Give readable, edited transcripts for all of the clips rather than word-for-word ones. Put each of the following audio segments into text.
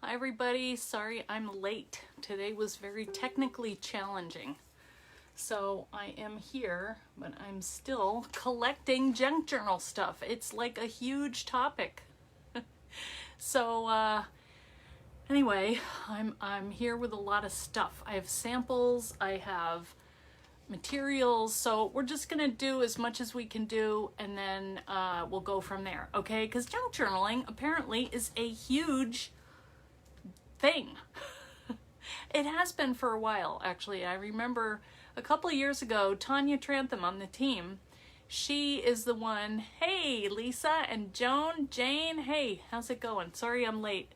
Hi everybody, sorry I'm late. Today was very technically challenging. So I am here, but I'm still collecting junk journal stuff. It's like a huge topic. So anyway, I'm here with a lot of stuff. I have samples, I have materials, so we're just gonna do as much as we can do, and then we'll go from there, okay? Because junk journaling apparently is a huge thing. It has been for a while, actually. I remember a couple of years ago, Tanya Trantham on the team, she is the one, hey, Lisa and Jane, hey, how's it going? Sorry I'm late.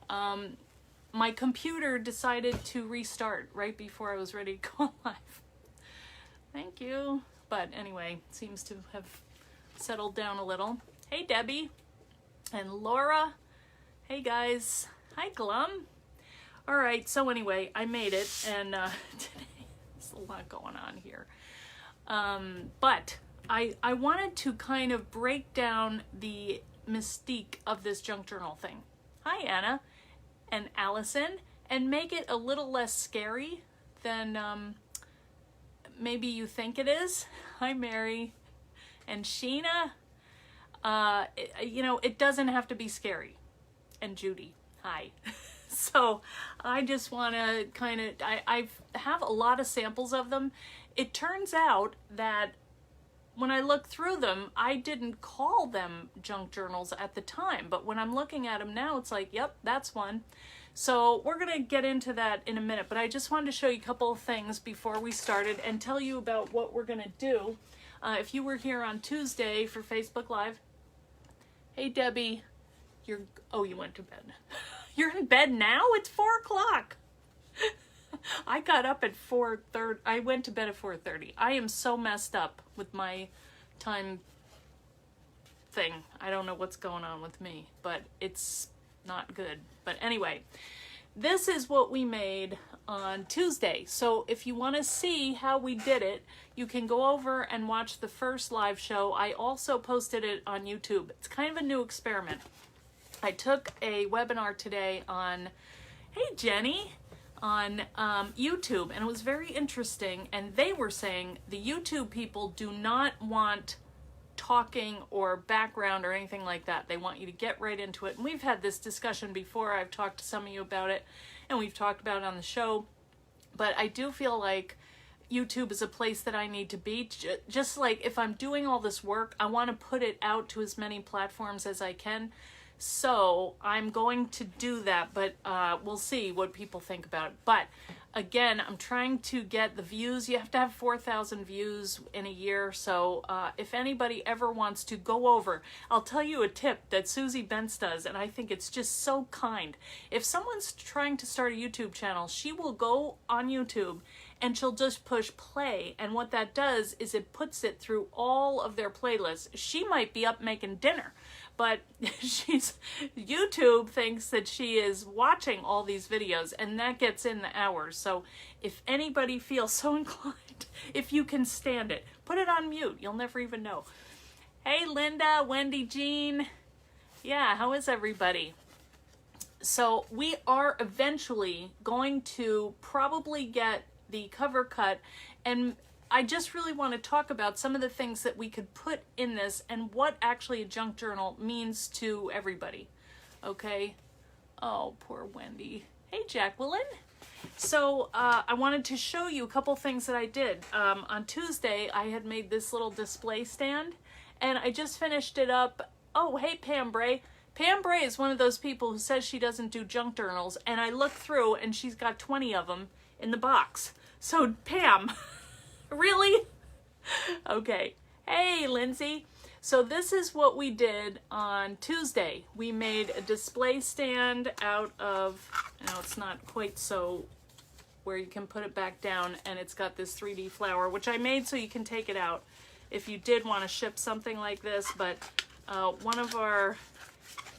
My computer decided to restart right before I was ready to go live. Thank you. But anyway, seems to have settled down a little. Hey, Debbie and Laura. Hey, guys. Hi, Glum. All right, so anyway, I made it, and today there's a lot going on here. But I wanted to kind of break down the mystique of this junk journal thing. Hi, Anna and Allison, and make it a little less scary than maybe you think it is. Hi, Mary and Sheena. You know, it doesn't have to be scary. And Judy, hi. So I just want to kind of, I have a lot of samples of them. It turns out that when I look through them, I didn't call them junk journals at the time, but when I'm looking at them now, it's like, yep, that's one. So we're going to get into that in a minute, but I just wanted to show you a couple of things before we started and tell you about what we're going to do. If you were here on Tuesday for Facebook Live, hey, Debbie, oh, you went to bed. You're in bed now? It's 4 o'clock. I got up at 4:30. I went to bed at 4:30. I am so messed up with my time thing. I don't know what's going on with me, but it's not good. But anyway, this is what we made on Tuesday. So if you want to see how we did it, you can go over and watch the first live show. I also posted it on YouTube. It's kind of a new experiment. I took a webinar today on, hey Jenny, on YouTube, and it was very interesting, and they were saying the YouTube people do not want talking or background or anything like that. They want you to get right into it, and we've had this discussion before. I've talked to some of you about it, and we've talked about it on the show, but I do feel like YouTube is a place that I need to be. Just like if I'm doing all this work, I want to put it out to as many platforms as I can. So I'm going to do that, but we'll see what people think about it. But again, I'm trying to get the views. You have to have 4,000 views in a year. So if anybody ever wants to go over, I'll tell you a tip that Susie Bentz does, and I think it's just so kind. If someone's trying to start a YouTube channel, she will go on YouTube and she'll just push play. And what that does is it puts it through all of their playlists. She might be up making dinner, but YouTube thinks that she is watching all these videos, and that gets in the hours. So if anybody feels so inclined, if you can stand it, put it on mute. You'll never even know. Hey, Linda, Wendy, Jean. Yeah, how is everybody? So we are eventually going to probably get the cover cut, and I just really want to talk about some of the things that we could put in this and what actually a junk journal means to everybody. Okay? Oh, poor Wendy. Hey, Jacqueline. So I wanted to show you a couple things that I did. On Tuesday, I had made this little display stand, and I just finished it up. Oh, hey, Pam Bray. Pam Bray is one of those people who says she doesn't do junk journals, and I looked through, and she's got 20 of them in the box. So, Pam, really? Okay. Hey, Lindsay. So this is what we did on Tuesday. We made a display stand out of, now it's not quite so where you can put it back down, and it's got this 3D flower, which I made so you can take it out if you did want to ship something like this. But one of our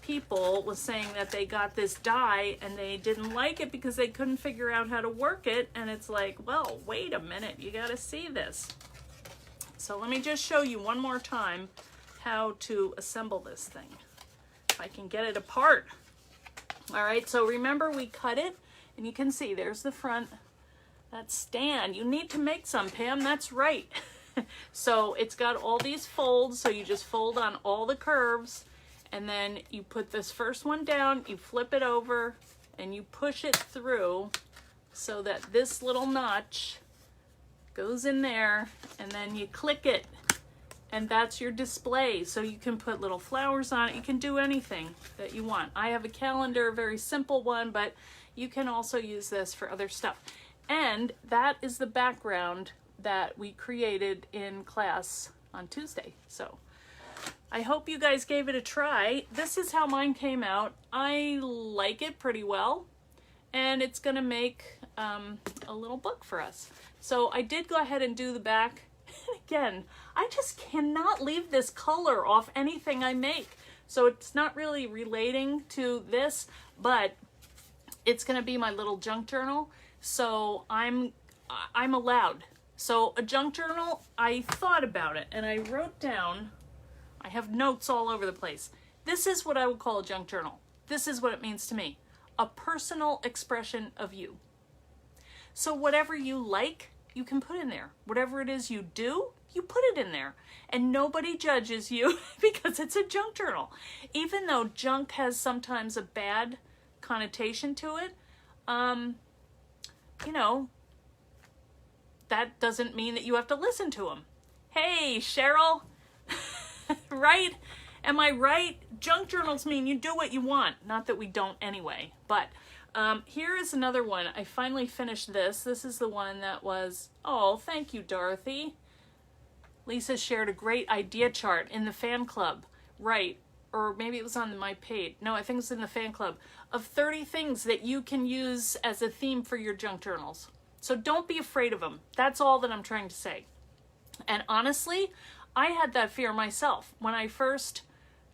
people was saying that they got this die and they didn't like it because they couldn't figure out how to work it, and it's like, well, wait a minute, you got to see this. So let me just show you one more time how to assemble this thing, if I can get it apart. All right, so remember we cut it, and you can see there's the front. That stand, you need to make some, Pam, that's right. So it's got all these folds, so you just fold on all the curves, and then you put this first one down, you flip it over, and you push it through so that this little notch goes in there, and then you click it, and that's your display. So you can put little flowers on it, you can do anything that you want. I have a calendar, a very simple one, but you can also use this for other stuff. And that is the background that we created in class on Tuesday. So I hope you guys gave it a try. This is how mine came out. I like it pretty well, and it's gonna make a little book for us. So I did go ahead and do the back. And again, I just cannot leave this color off anything I make. So it's not really relating to this, but it's gonna be my little junk journal. So I'm allowed. So a junk journal, I thought about it and I wrote down, I have notes all over the place. This is what I would call a junk journal. This is what it means to me. A personal expression of you. So whatever you like, you can put in there. Whatever it is you do, you put it in there. And nobody judges you because it's a junk journal. Even though junk has sometimes a bad connotation to it, you know, that doesn't mean that you have to listen to them. Hey, Cheryl, right? Am I right? Junk journals mean you do what you want. Not that we don't anyway, but here is another one. I finally finished this. This is the one that was, oh, thank you, Dorothy. Lisa shared a great idea chart in the fan club, right? Or maybe it was on my page. No, I think it was in the fan club, of 30 things that you can use as a theme for your junk journals. So don't be afraid of them. That's all that I'm trying to say. And honestly, I had that fear myself when I first,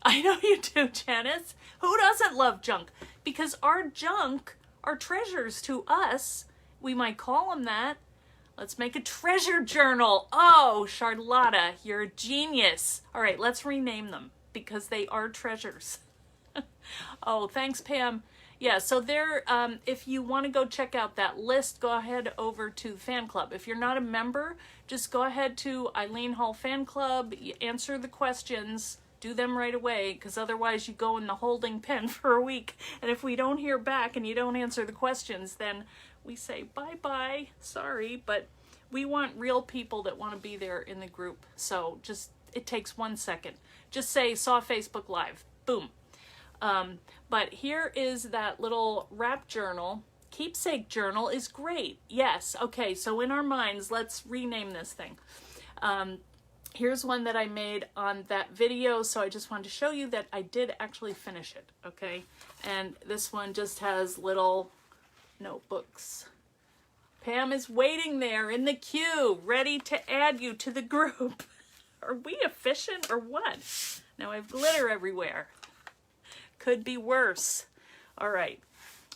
I know you do, Janice. Who doesn't love junk? Because our junk are treasures to us. We might call them that. Let's make a treasure journal. Oh, Charlotta, you're a genius. All right, let's rename them because they are treasures. Oh, thanks, Pam. Yeah, so there, if you want to go check out that list, go ahead over to the fan club. If you're not a member, just go ahead to Eileen Hull Fan Club, answer the questions, do them right away, because otherwise you go in the holding pen for a week. And if we don't hear back and you don't answer the questions, then we say bye-bye, sorry, but we want real people that want to be there in the group. So just, it takes 1 second. Just say, saw Facebook Live, boom. But here is that little wrap journal. Keepsake journal is great. Yes. Okay. So in our minds, let's rename this thing. Here's one that I made on that video. So I just wanted to show you that I did actually finish it. Okay. And this one just has little notebooks. Pam is waiting there in the queue, ready to add you to the group. Are we efficient or what? Now I have glitter everywhere. Could be worse. All right.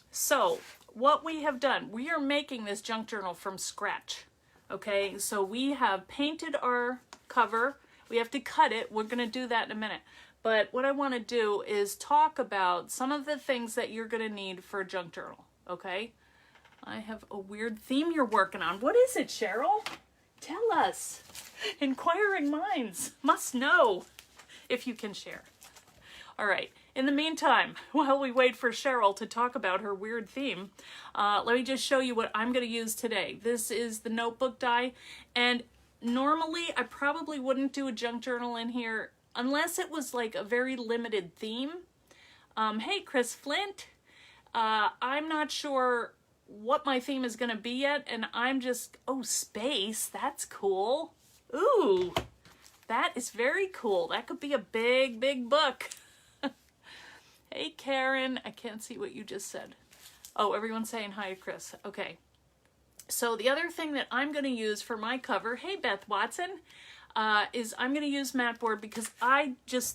So what we have done, we are making this junk journal from scratch. Okay. So we have painted our cover. We have to cut it. We're going to do that in a minute. But what I want to do is talk about some of the things that you're going to need for a junk journal. Okay. I have a weird theme you're working on. What is it, Cheryl? Tell us. Inquiring minds must know if you can share. All right. In the meantime, while we wait for Cheryl to talk about her weird theme, let me just show you what I'm going to use today. This is the notebook die, and normally I probably wouldn't do a junk journal in here unless it was like a very limited theme. Hey, Chris Flint. I'm not sure what my theme is going to be yet, and I'm just, oh, space, that's cool. Ooh, that is very cool. That could be a big, big book. Hey, Karen, I can't see what you just said. Oh, everyone's saying hi to Chris. Okay. So the other thing that I'm going to use for my cover, hey, Beth Watson, is I'm going to use mat board because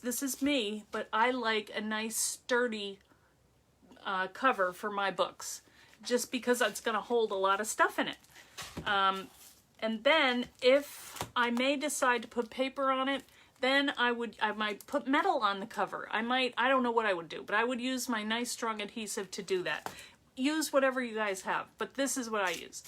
this is me, but I like a nice sturdy cover for my books just because it's going to hold a lot of stuff in it. And then if I may decide to put paper on it, then I might put metal on the cover. I don't know what I would do, but I would use my nice strong adhesive to do that. Use whatever you guys have, but this is what I use.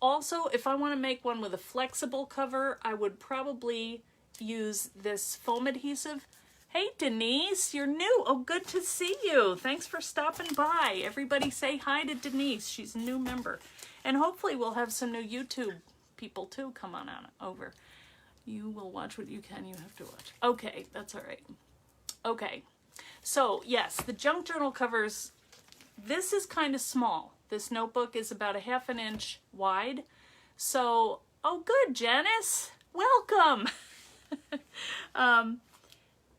Also, if I want to make one with a flexible cover, I would probably use this foam adhesive. Hey Denise, you're new. Oh, good to see you. Thanks for stopping by. Everybody say hi to Denise. She's a new member. And hopefully we'll have some new YouTube people too come on over. You will watch what you can, you have to watch. Okay, that's all right. Okay, so yes, the junk journal covers, this is kind of small. This notebook is about 1/2 inch wide. So, oh good, Janice, welcome.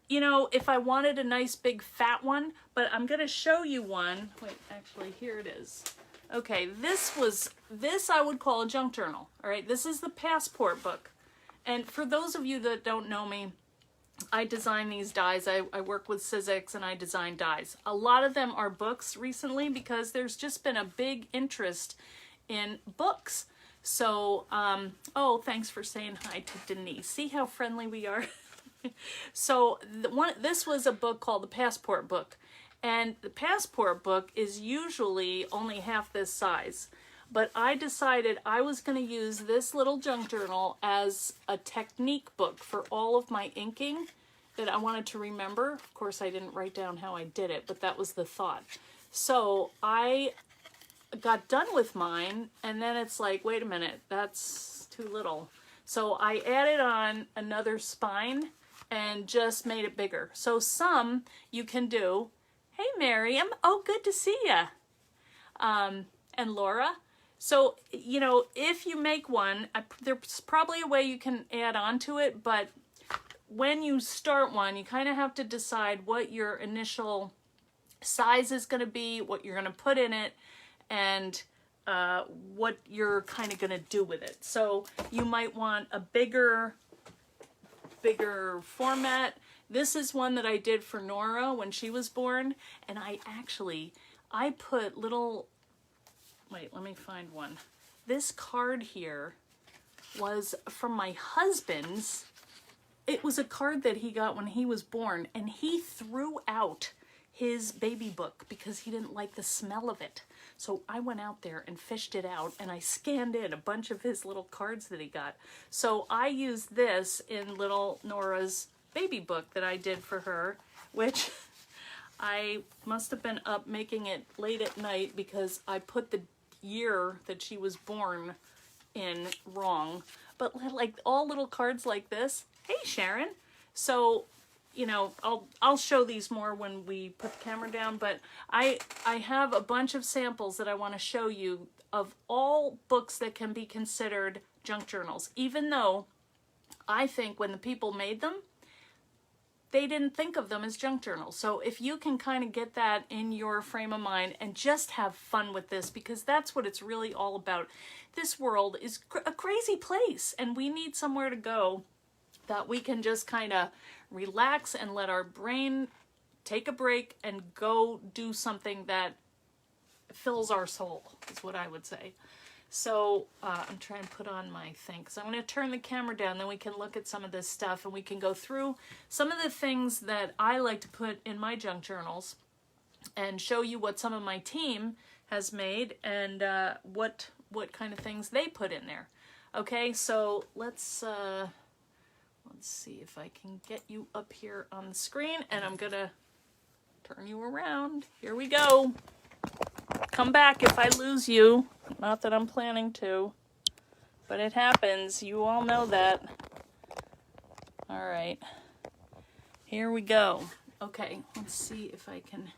You know, if I wanted a nice big fat one, but I'm gonna show you one. Wait, actually, here it is. Okay, this I would call a junk journal. All right, this is the passport book. And for those of you that don't know me, I design these dies. I work with Sizzix and I design dies. A lot of them are books recently because there's just been a big interest in books. So, oh, thanks for saying hi to Denise. See how friendly we are? So this was a book called the Passport Book. And the Passport Book is usually only half this size. But I decided I was going to use this little junk journal as a technique book for all of my inking that I wanted to remember. Of course, I didn't write down how I did it, but that was the thought. So I got done with mine, and then it's like, wait a minute, that's too little. So I added on another spine and just made it bigger. So some you can do. Hey, Miriam. Oh, good to see ya. And Laura. So, you know, if you make one, there's probably a way you can add on to it, but when you start one, you kind of have to decide what your initial size is going to be, what you're going to put in it, and what you're kind of going to do with it. So you might want a bigger format. This is one that I did for Nora when she was born, and I put little, wait, let me find one. This card here was from my husband's. It was a card that he got when he was born, and he threw out his baby book because he didn't like the smell of it. So I went out there and fished it out, and I scanned in a bunch of his little cards that he got. So I used this in little Nora's baby book that I did for her, which I must have been up making it late at night because I put the year that she was born in wrong. But like all little cards like this. Hey, Sharon. So, you know, I'll show these more when we put the camera down, but I have a bunch of samples that I want to show you of all books that can be considered junk journals, even though I think when the people made them, they didn't think of them as junk journals. So if you can kind of get that in your frame of mind and just have fun with this, because that's what it's really all about. This world is a crazy place, and we need somewhere to go that we can just kind of relax and let our brain take a break and go do something that fills our soul, is what I would say. So I'm trying to put on my thing, because I'm going to turn the camera down, then we can look at some of this stuff and we can go through some of the things that I like to put in my junk journals and show you what some of my team has made and what kind of things they put in there. Okay, so let's see if I can get you up here on the screen, and I'm gonna turn you around. Here we go. Come back if I lose you. Not that I'm planning to, but it happens. You all know that. All right. Here we go. Okay, let's see if I can,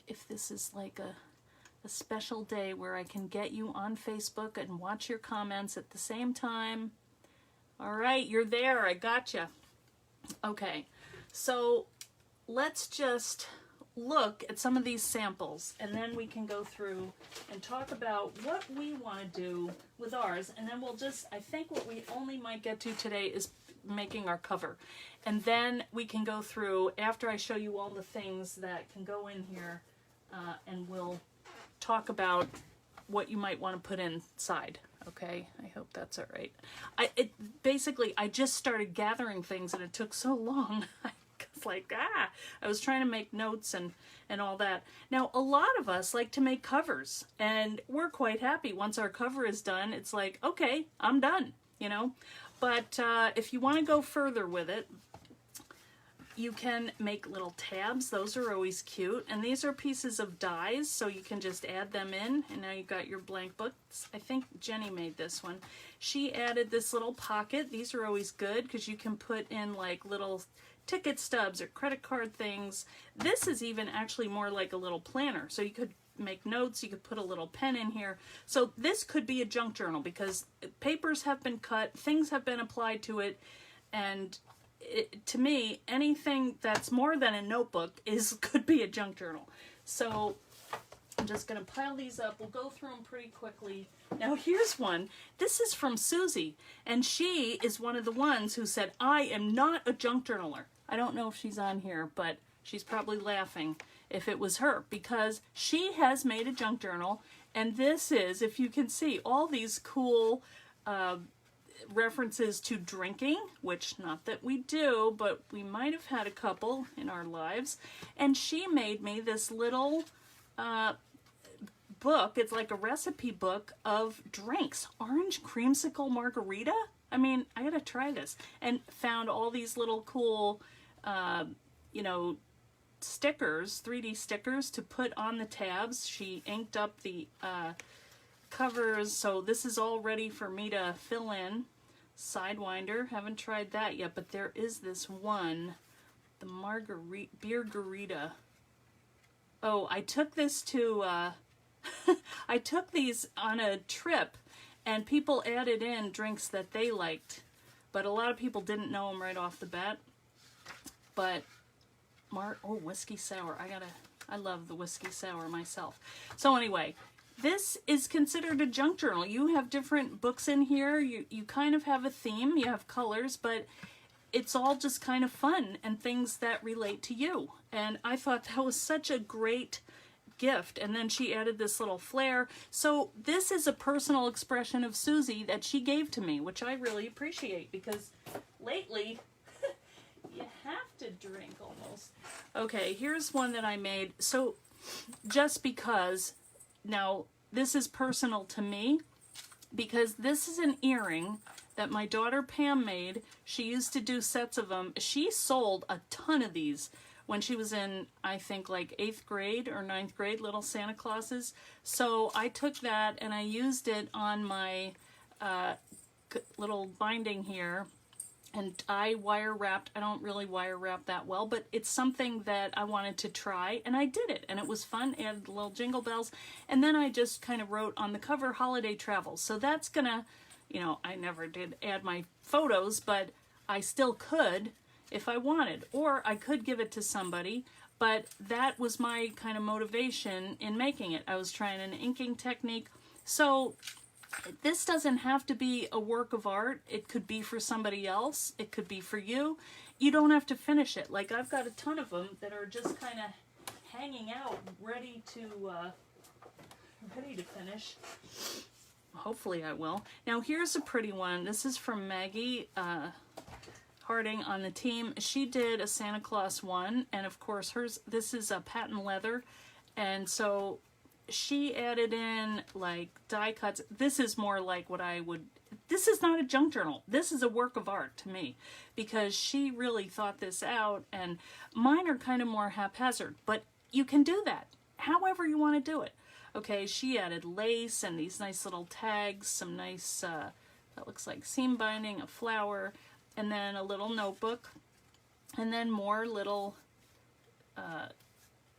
if this is like a special day where I can get you on Facebook and watch your comments at the same time. All right, you're there. I gotcha. Okay, so let's just look at some of these samples, and then we can go through and talk about what we want to do with ours, and then we'll just, I think what we only might get to today is making our cover. And then we can go through, after I show you all the things that can go in here, and we'll talk about what you might want to put inside. Okay, I hope that's all right. Basically, I just started gathering things and it took so long. I was like, I was trying to make notes and all that. Now, a lot of us like to make covers, and we're quite happy. Once our cover is done, it's like, okay, I'm done, you know. But if you want to go further with it, you can make little tabs. Those are always cute. And these are pieces of dies, so you can just add them in. And now you've got your blank books. I think Jenny made this one. She added this little pocket. These are always good because you can put in like little ticket stubs or credit card things. This is even actually more like a little planner. So you could make notes, you could put a little pen in here. So this could be a junk journal because papers have been cut, things have been applied to it, and to me, anything that's more than a notebook could be a junk journal. So I'm just going to pile these up. We'll go through them pretty quickly. Now here's one. This is from Susie, and she is one of the ones who said, I am not a junk journaler. I don't know if she's on here, but she's probably laughing if it was her, because she has made a junk journal, and this is, if you can see, all these cool references to drinking, which not that we do, but we might have had a couple in our lives. And she made me this little book. It's like a recipe book of drinks. Orange creamsicle margarita? I mean, I gotta try this. And found all these little cool, you know, stickers, 3D stickers to put on the tabs. She inked up the covers, so this is all ready for me to fill in. Sidewinder, haven't tried that yet, but there is this one, the Beergarita. Oh, I took this to, I took these on a trip, and people added in drinks that they liked, but a lot of people didn't know them right off the bat. But, oh, whiskey sour, I love the whiskey sour myself. So anyway, this is considered a junk journal. You have different books in here. You kind of have a theme. You have colors, but it's all just kind of fun and things that relate to you. And I thought that was such a great gift. And then she added this little flare. So this is a personal expression of Susie that she gave to me, which I really appreciate because lately you have to drink almost. Okay, here's one that I made. So just because... Now, this is personal to me because this is an earring that my daughter Pam made. She used to do sets of them. She sold a ton of these when she was in, I think, like 8th grade or 9th grade, little Santa Clauses. So I took that and I used it on my little binding here. And I wire wrapped. I don't really wire wrap that well, but it's something that I wanted to try, and I did it, and it was fun. Added little jingle bells, and then I just kind of wrote on the cover, holiday travels. So that's gonna, you know, I never did add my photos, but I still could if I wanted, or I could give it to somebody, but that was my kind of motivation in making it. I was trying an inking technique. So this doesn't have to be a work of art. It could be for somebody else. It could be for you. You don't have to finish it. Like I've got a ton of them that are just kind of hanging out, ready to finish. Hopefully I will. Now here's a pretty one. This is from Maggie Harding on the team. She did a Santa Claus one, and of course hers. This is a patent leather, and so she added in like die cuts. This is more like what I would, this is not a junk journal. This is a work of art to me because she really thought this out, and mine are kind of more haphazard, but you can do that however you want to do it. Okay, she added lace and these nice little tags, some nice, that looks like seam binding, a flower, and then a little notebook, and then more little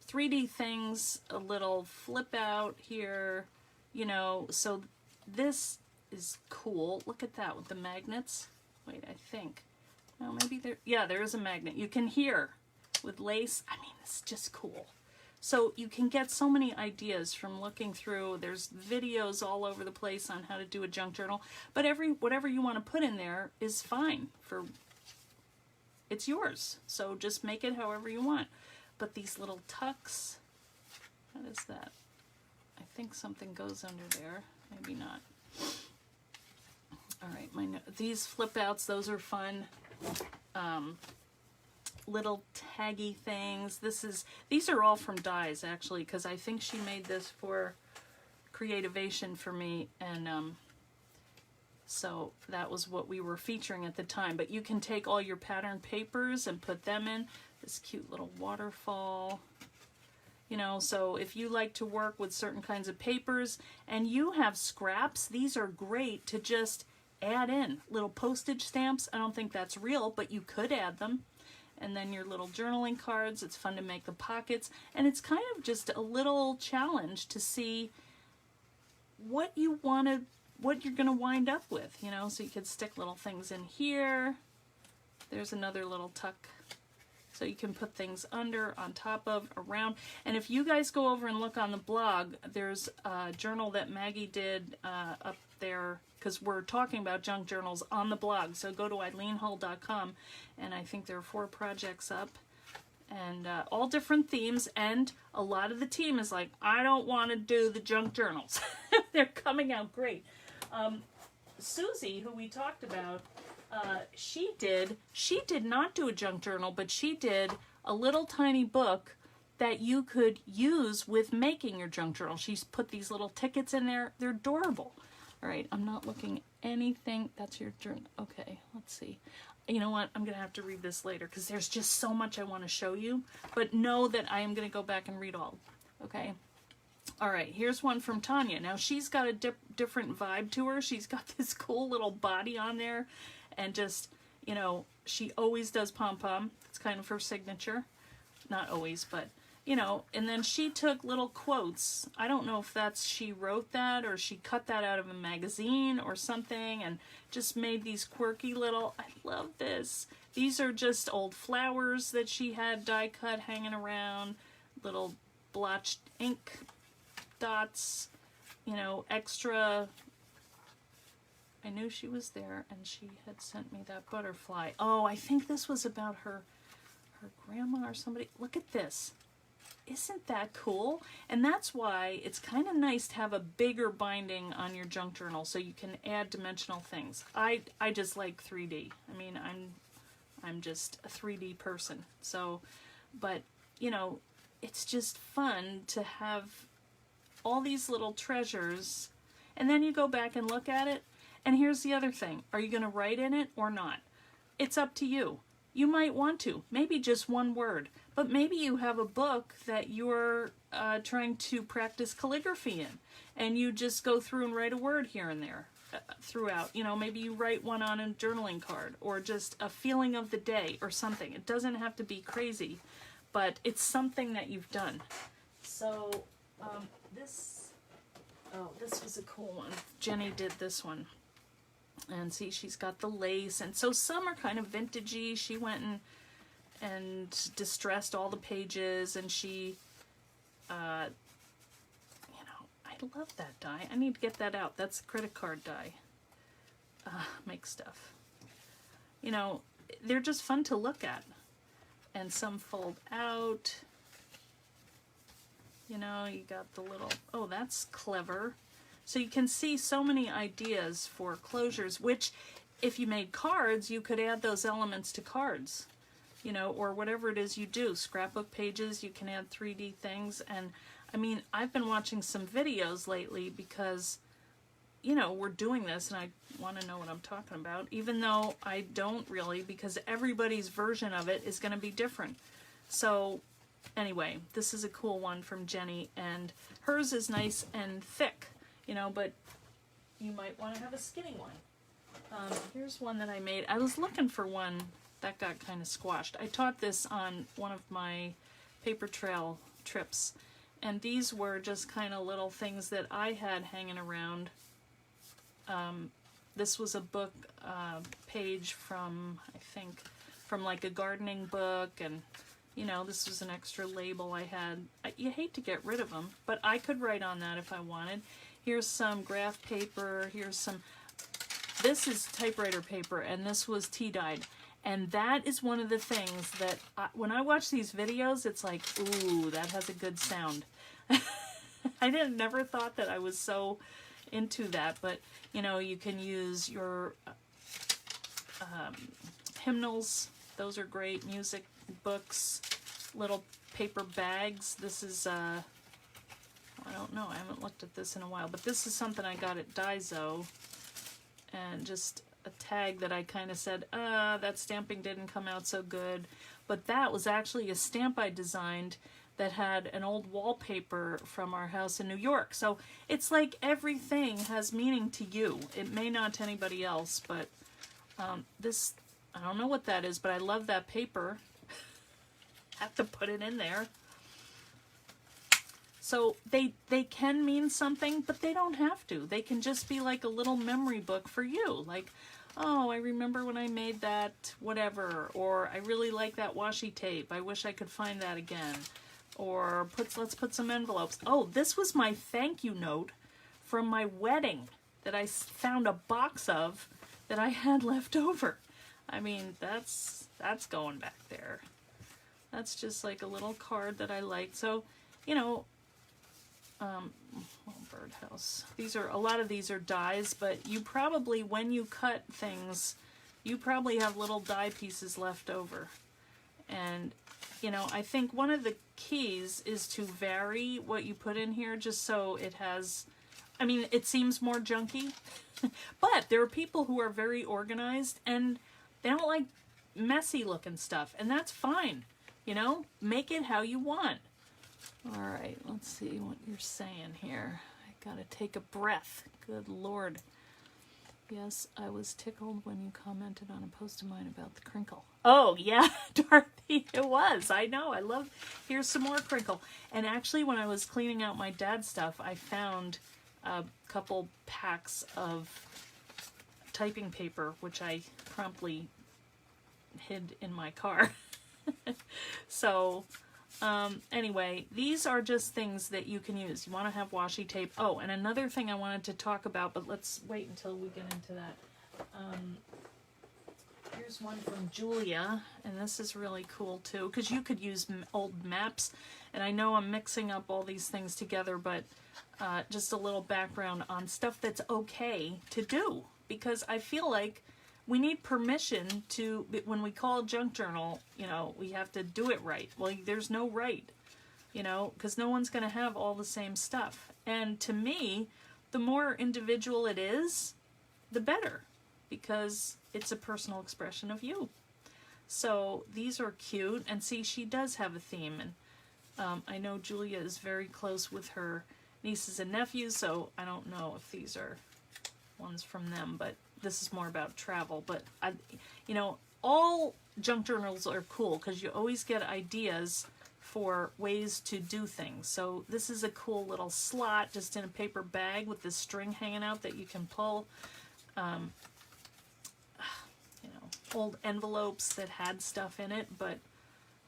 3D things, a little flip out here, you know. So this is cool. Look at that with the magnets. Wait, I think, no, maybe there, yeah, there is a magnet. You can hear with lace. I mean, it's just cool. So you can get so many ideas from looking through. There's videos all over the place on how to do a junk journal, but whatever you want to put in there is fine. It's yours. So just make it however you want. But these little tucks, what is that? I think something goes under there. Maybe not. All right, these flip outs, those are fun. Little taggy things. These are all from dies actually, because I think she made this for Creativation for me, and so that was what we were featuring at the time. But you can take all your pattern papers and put them in. This cute little waterfall. You know, so if you like to work with certain kinds of papers and you have scraps, these are great to just add in. Little postage stamps. I don't think that's real, but you could add them. And then your little journaling cards. It's fun to make the pockets. And it's kind of just a little challenge to see what you want to, what you're going to wind up with, you know. So you could stick little things in here. There's another little tuck. So you can put things under, on top of, around. And if you guys go over and look on the blog, there's a journal that Maggie did up there, because we're talking about junk journals on the blog. So go to eileenhull.com, and I think there are 4 projects up, and all different themes. And a lot of the team is like, I don't want to do the junk journals. They're coming out great. Susie, who we talked about, she did not do a junk journal, but she did a little tiny book that you could use with making your junk journal. She's put these little tickets in there. They're adorable. All right, I'm not looking anything. That's your journal. Okay, let's see. You know what? I'm going to have to read this later because there's just so much I want to show you. But know that I am going to go back and read all. Okay? All right, here's one from Tanya. Now, she's got a different vibe to her. She's got this cool little body on there. And just, you know, she always does pom-pom. It's kind of her signature. Not always, but, you know. And then she took little quotes. I don't know if she wrote that or she cut that out of a magazine or something and just made these quirky little, I love this. These are just old flowers that she had die cut hanging around. Little blotched ink dots, you know, extra. I knew she was there, and she had sent me that butterfly. Oh, I think this was about her grandma or somebody. Look at this. Isn't that cool? And that's why it's kind of nice to have a bigger binding on your junk journal so you can add dimensional things. I just like 3D. I mean, I'm just a 3D person. So, but, you know, it's just fun to have all these little treasures, and then you go back and look at it. And here's the other thing. Are you going to write in it or not? It's up to you. You might want to. Maybe just one word. But maybe you have a book that you're trying to practice calligraphy in. And you just go through and write a word here and there throughout. You know, maybe you write one on a journaling card. Or just a feeling of the day or something. It doesn't have to be crazy. But it's something that you've done. So, this was a cool one. Jenny did this one. And see, she's got the lace, and so some are kind of vintagey. She went and distressed all the pages, and she, you know, I love that die. I need to get that out. That's a credit card die. Make stuff. You know, they're just fun to look at, and some fold out. You know, you got the little, oh, that's clever. So you can see so many ideas for closures, which if you made cards, you could add those elements to cards, you know, or whatever it is you do. Scrapbook pages, you can add 3D things. And I mean, I've been watching some videos lately because, you know, we're doing this and I want to know what I'm talking about, even though I don't really, because everybody's version of it is going to be different. So anyway, this is a cool one from Jenny, and hers is nice and thick. You know, but you might want to have a skinny one. Here's one that I made. I was looking for one that got kind of squashed. I taught this on one of my paper trail trips, and these were just kind of little things that I had hanging around. This was a book page from, I think, from like a gardening book, and you know, this was an extra label I had. You hate to get rid of them, but I could write on that if I wanted. Here's some graph paper. Here's some, this is typewriter paper, and this was tea-dyed. And that is one of the things that, when I watch these videos, it's like, ooh, that has a good sound. I never thought that I was so into that, but you know, you can use your hymnals. Those are great. Music books, little paper bags. This is I don't know, I haven't looked at this in a while, but this is something I got at Daiso, and just a tag that I kind of said, that stamping didn't come out so good, but that was actually a stamp I designed that had an old wallpaper from our house in New York. So it's like everything has meaning to you. It may not to anybody else, but this, I don't know what that is, but I love that paper. Have to put it in there. So they can mean something, but they don't have to. They can just be like a little memory book for you. Like, oh, I remember when I made that whatever, or I really like that washi tape. I wish I could find that again. Or let's put some envelopes. Oh, this was my thank you note from my wedding that I found a box of that I had left over. I mean, that's going back there. That's just like a little card that I like. So, you know, birdhouse. A lot of these are dies, but you probably, when you cut things, you probably have little die pieces left over. And, you know, I think one of the keys is to vary what you put in here, just so it has, I mean, it seems more junky, but there are people who are very organized and they don't like messy looking stuff, and that's fine. You know, make it how you want. All right, let's see what you're saying here. I gotta take a breath. Good Lord. Yes, I was tickled when you commented on a post of mine about the crinkle. Oh, yeah, Dorothy, it was. I know, I love, here's some more crinkle. And actually, when I was cleaning out my dad's stuff, I found a couple packs of typing paper, which I promptly hid in my car. So, anyway, these are just things that you can use. You want to have washi tape. Oh, and another thing I wanted to talk about, but let's wait until we get into that. Here's one from Julia, and this is really cool too, because you could use old maps, and I know I'm mixing up all these things together, but just a little background on stuff that's okay to do, because I feel like we need permission to, when we call a junk journal, you know, we have to do it right. Well, there's no right, you know, because no one's going to have all the same stuff. And to me, the more individual it is, the better, because it's a personal expression of you. So these are cute, and see, she does have a theme, and I know Julia is very close with her nieces and nephews, so I don't know if these are ones from them, but this is more about travel. But you know, all junk journals are cool because you always get ideas for ways to do things. So this is a cool little slot just in a paper bag with this string hanging out that you can pull. You know, old envelopes that had stuff in it, but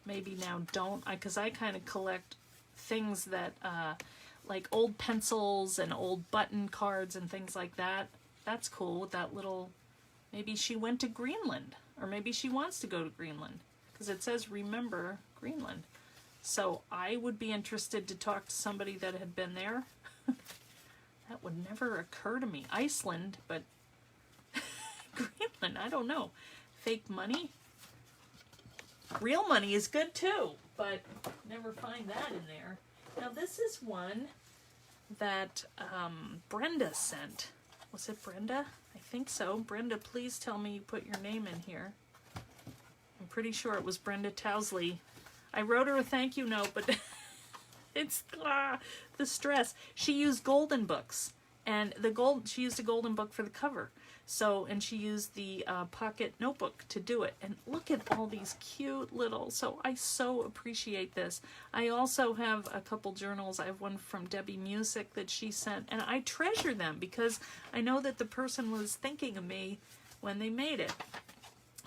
maybe now don't. Because I kind of collect things that like old pencils and old button cards and things like that. That's cool with that little, maybe she went to Greenland, or maybe she wants to go to Greenland, because it says remember Greenland. So I would be interested to talk to somebody that had been there. That would never occur to me. Iceland, but Greenland, I don't know. Fake money? Real money is good too, but never find that in there. Now this is one that Brenda sent. Was it Brenda? I think so. Brenda, please tell me you put your name in here. I'm pretty sure it was Brenda Towsley. I wrote her a thank you note, but it's the stress. She used golden books, and she used a golden book for the cover. So, and she used the pocket notebook to do it. And look at all these cute little, so I so appreciate this. I also have a couple journals. I have one from Debbie Music that she sent, and I treasure them because I know that the person was thinking of me when they made it.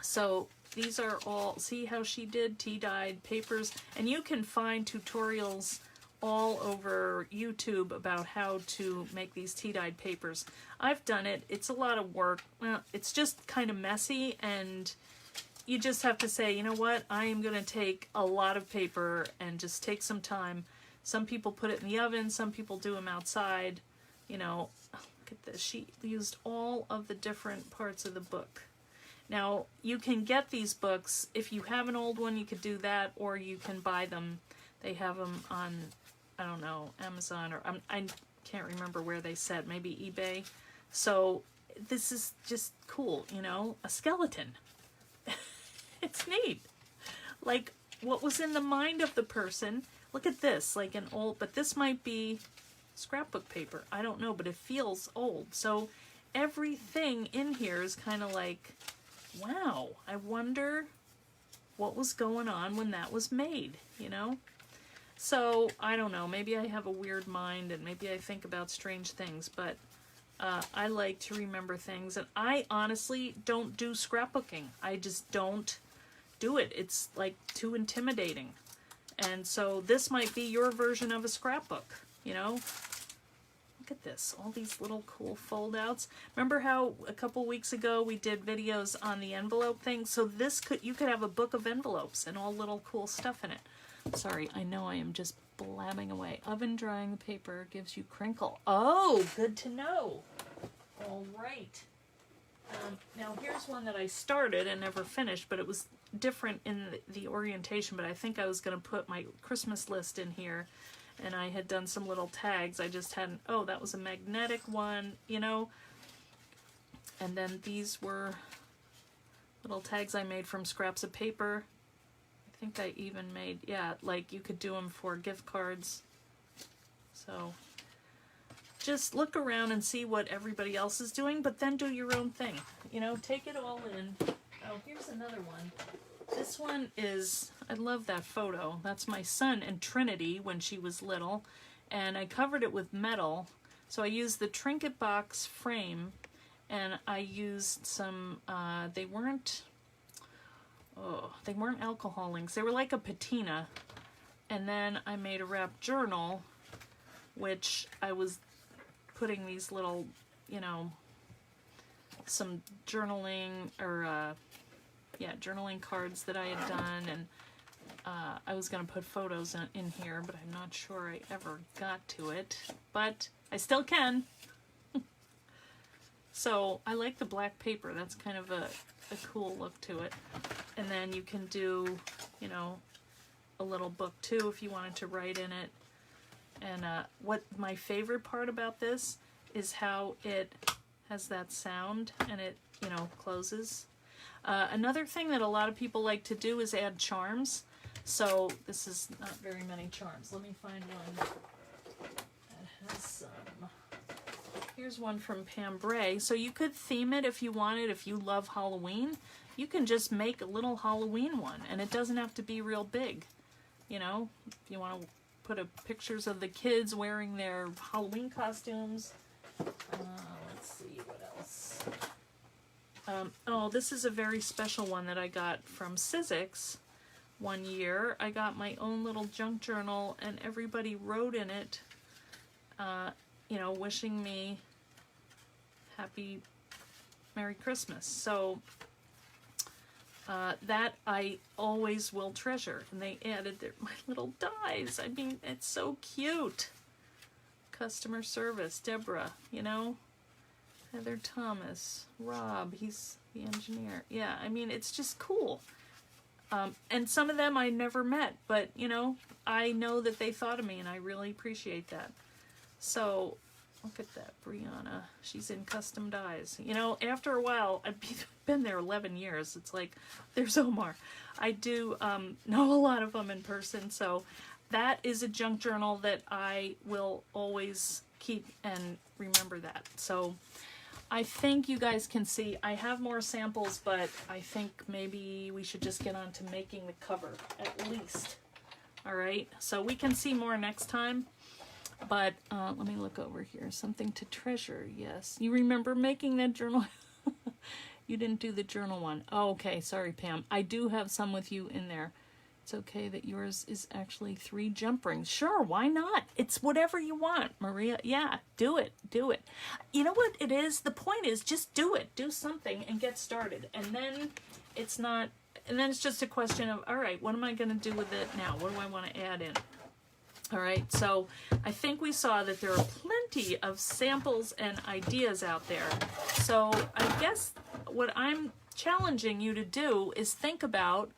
So these are all, see how she did tea-dyed papers, and you can find tutorials all over YouTube about how to make these tea-dyed papers. I've done it. It's a lot of work. Well, it's just kind of messy, and you just have to say, you know what, I am going to take a lot of paper and just take some time Some people put it in the oven, some people do them outside. You know, look at this. She used all of the different parts of the book. Now, you can get these books. If you have an old one, you could do that, or you can buy them. They have them on, I don't know, Amazon, or I can't remember where they said, maybe eBay. So this is just cool, you know, a skeleton. It's neat. Like, what was in the mind of the person? Look at this, like an old, but this might be scrapbook paper. I don't know, but it feels old. So everything in here is kind of like, wow, I wonder what was going on when that was made, you know? So, I don't know, maybe I have a weird mind and maybe I think about strange things, but I like to remember things, and I honestly don't do scrapbooking. I just don't do it. It's like too intimidating. And so this might be your version of a scrapbook, you know? Look at this, all these little cool fold outs. Remember how a couple weeks ago we did videos on the envelope thing? So this you could have a book of envelopes and all little cool stuff in it. Sorry, I know I am just blabbing away. Oven drying the paper gives you crinkle. Oh, good to know. All right. Now here's one that I started and never finished, but it was different in the orientation, but I think I was going to put my Christmas list in here, and I had done some little tags. I just hadn't, oh, that was a magnetic one, you know, and then these were little tags I made from scraps of paper. I think I even made, yeah, like you could do them for gift cards. So just look around and see what everybody else is doing, but then do your own thing. You know, take it all in. Oh, here's another one. This one is, I love that photo. That's my son and Trinity when she was little, and I covered it with metal. So I used the trinket box frame, and I used some, they weren't alcohol inks. They were like a patina. And then I made a wrapped journal, which I was putting these little, you know, some journaling, or journaling cards that I had done, and I was going to put photos in here, but I'm not sure I ever got to it, but I still can. So I like the black paper. That's kind of a cool look to it. And then you can do, you know, a little book too if you wanted to write in it. And what my favorite part about this is how it has that sound and it, you know, closes. Another thing that a lot of people like to do is add charms. So this is not very many charms. Let me find one that has some. Here's one from Pam Bray. So you could theme it if you wanted. If you love Halloween, you can just make a little Halloween one, and it doesn't have to be real big. You know, if you want to put pictures of the kids wearing their Halloween costumes. Let's see what else. Oh, this is a very special one that I got from Sizzix one year. I got my own little junk journal, and everybody wrote in it, you know, wishing me happy Merry Christmas. So that I always will treasure. And they added my little dies. I mean, it's so cute. Customer service, Deborah, you know, Heather Thomas, Rob, he's the engineer. Yeah, I mean, it's just cool. And some of them I never met, but, you know, I know that they thought of me, and I really appreciate that. So, look at that, Brianna. She's in custom dies. You know, after a while, I've been there 11 years. It's like, there's Omar. I do know a lot of them in person, so that is a junk journal that I will always keep and remember that. So, I think you guys can see, I have more samples, but I think maybe we should just get on to making the cover, at least. All right, so we can see more next time. But let me look over here. Something to treasure, yes. You remember making that journal? You didn't do the journal one. Oh, okay, sorry, Pam. I do have some with you in there. It's okay that yours is actually 3 jump rings. Sure, why not? It's whatever you want, Maria. Yeah, do it, do it. You know what it is? The point is just do it. Do something and get started. And then it's not, and then it's just a question of, all right, what am I going to do with it now? What do I want to add in? All right, so I think we saw that there are plenty of samples and ideas out there. So I guess what I'm challenging you to do is think about,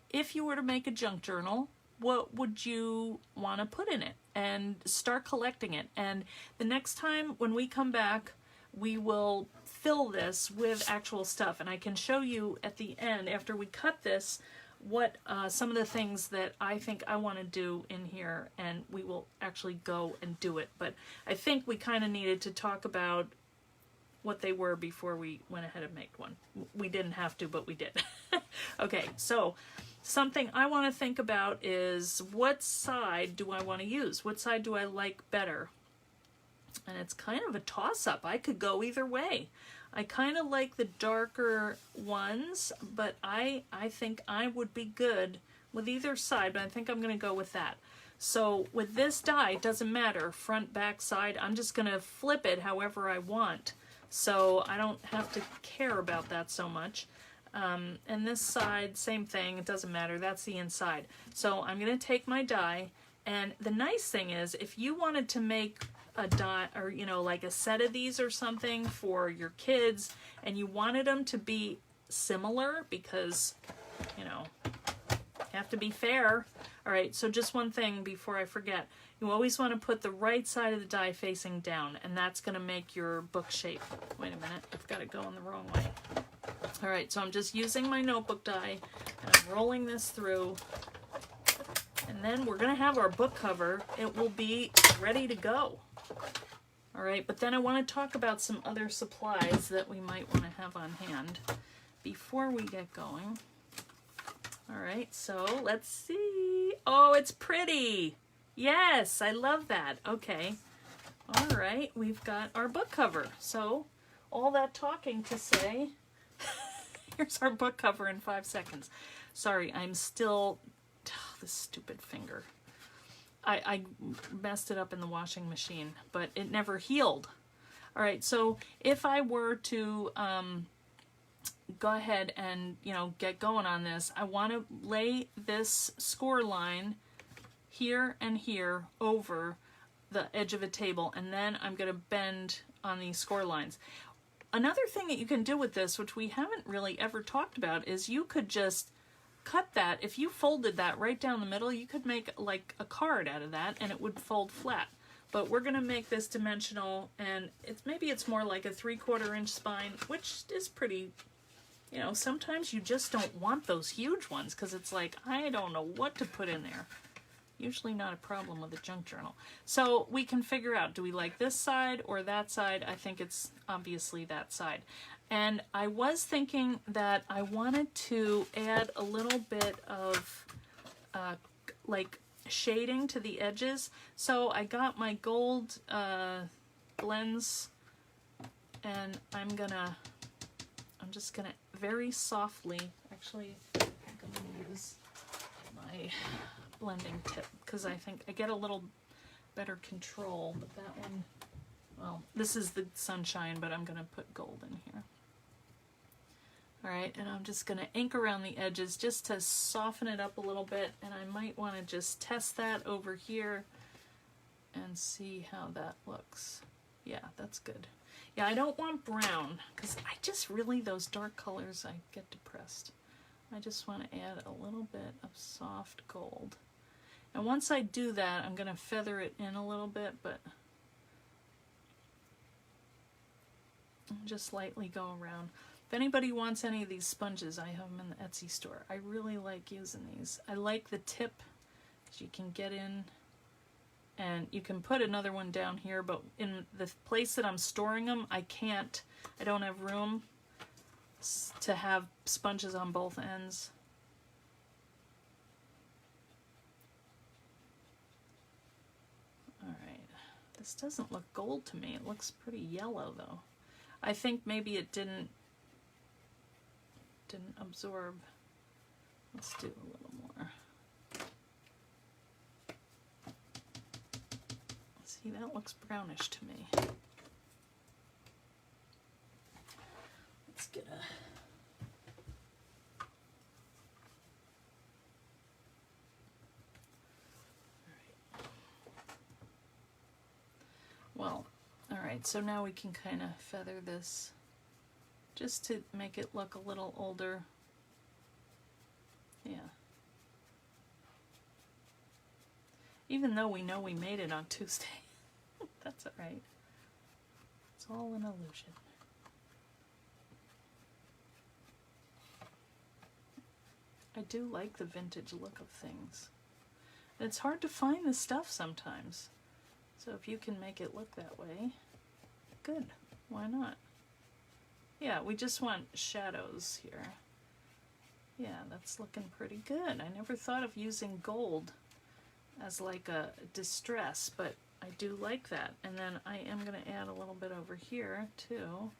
if you were to make a junk journal, what would you want to put in it, and start collecting it. And the next time when we come back, we will fill this with actual stuff, and I can show you at the end, after we cut this, what some of the things that I think I want to do in here, and we will actually go and do it. But I think we kind of needed to talk about what they were before we went ahead and made one. We didn't have to, but we did. Okay, so something I want to think about is, what side do I want to use? What side do I like better? And it's kind of a toss-up. I could go either way. I kind of like the darker ones, but I think I would be good with either side, but I think I'm going to go with that. So with this die, it doesn't matter, front, back, side. I'm just going to flip it however I want. So I don't have to care about that so much. And this side, same thing, it doesn't matter, that's the inside. So I'm going to take my die, and the nice thing is, if you wanted to make a die, or you know, like a set of these or something for your kids, and you wanted them to be similar, because, you know, you have to be fair. All right, so just one thing before I forget. You always want to put the right side of the die facing down, and that's going to make your book shape. Wait a minute, I've got it going the wrong way. All right, so I'm just using my notebook die, and I'm rolling this through, and then we're going to have our book cover. It will be ready to go. All right, but then I want to talk about some other supplies that we might want to have on hand before we get going. All right, so let's see. Oh, it's pretty. Yes, I love that. Okay. All right, we've got our book cover. So all that talking to say, here's our book cover in 5 seconds. Sorry, I'm still, this stupid finger. I messed it up in the washing machine, but it never healed. All right, so if I were to go ahead and, you know, get going on this, I want to lay this score line here and here over the edge of a table, and then I'm going to bend on these score lines. Another thing that you can do with this, which we haven't really ever talked about, is you could just cut that. If you folded that right down the middle, you could make like a card out of that, and it would fold flat. But we're going to make this dimensional, and maybe it's more like a 3/4 inch spine, which is pretty, you know, sometimes you just don't want those huge ones, because it's like, I don't know what to put in there. Usually not a problem with a junk journal. So we can figure out, do we like this side or that side? I think it's obviously that side. And I was thinking that I wanted to add a little bit of like shading to the edges. So I got my gold blends, and I'm just gonna very softly, actually I'm gonna use my blending tip, because I think I get a little better control. But that one, well, this is the sunshine, but I'm going to put gold in here. All right, and I'm just going to ink around the edges just to soften it up a little bit, and I might want to just test that over here and see how that looks. Yeah, that's good. Yeah, I don't want brown, because I just really, those dark colors, I get depressed. I just want to add a little bit of soft gold. And once I do that, I'm going to feather it in a little bit, but just lightly go around. If anybody wants any of these sponges, I have them in the Etsy store. I really like using these. I like the tip, because you can get in, and you can put another one down here, but in the place that I'm storing them, I don't have room to have sponges on both ends. This doesn't look gold to me. It looks pretty yellow though. I think maybe it didn't absorb. Let's do a little more. See, that looks brownish to me. Let's get a Alright, so now we can kind of feather this just to make it look a little older. Yeah. Even though we know we made it on Tuesday. That's alright. It's all an illusion. I do like the vintage look of things. And it's hard to find this stuff sometimes. So if you can make it look that way, good. Why not? Yeah, we just want shadows here. Yeah, that's looking pretty good. I never thought of using gold as like a distress, but I do like that. And then I am going to add a little bit over here too,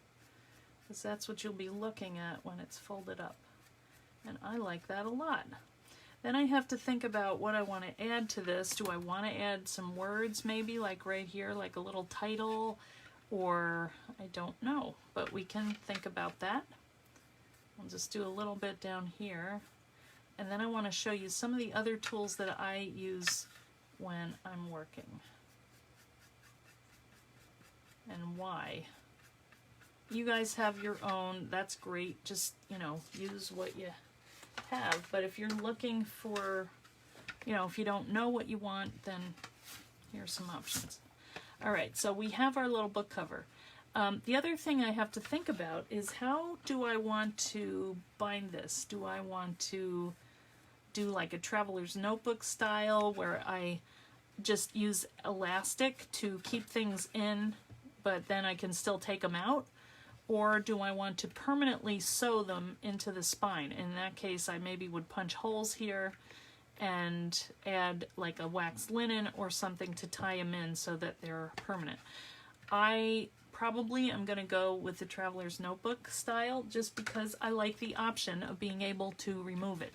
because that's what you'll be looking at when it's folded up. And I like that a lot. Then I have to think about what I want to add to this. Do I want to add some words maybe, like right here, like a little title, or I don't know, but we can think about that. I'll just do a little bit down here. And then I want to show you some of the other tools that I use when I'm working. And why. You guys have your own, that's great. Just, you know, use what you have. But if you're looking for, you know, if you don't know what you want, then here's some options. All right, so we have our little book cover. The other thing I have to think about is, how do I want to bind this? Do I want to do like a traveler's notebook style where I just use elastic to keep things in, but then I can still take them out? Or do I want to permanently sew them into the spine? In that case, I maybe would punch holes here and add like a wax linen or something to tie them in so that they're permanent. I probably am going to go with the traveler's notebook style just because I like the option of being able to remove it.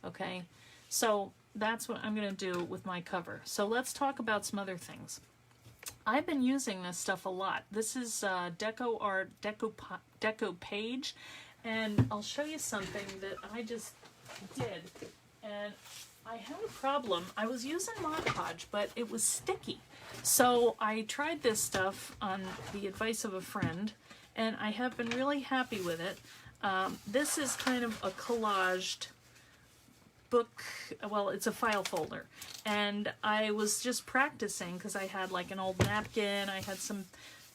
Okay, so that's what I'm going to do with my cover. So let's talk about some other things. I've been using this stuff a lot. This is Deco Art Deco Page, and I'll show you something that I just did. And I had a problem. I was using Mod Podge, but it was sticky. So I tried this stuff on the advice of a friend, and I have been really happy with it. This is kind of a collaged book, well, it's a file folder, and I was just practicing because I had like an old napkin, I had some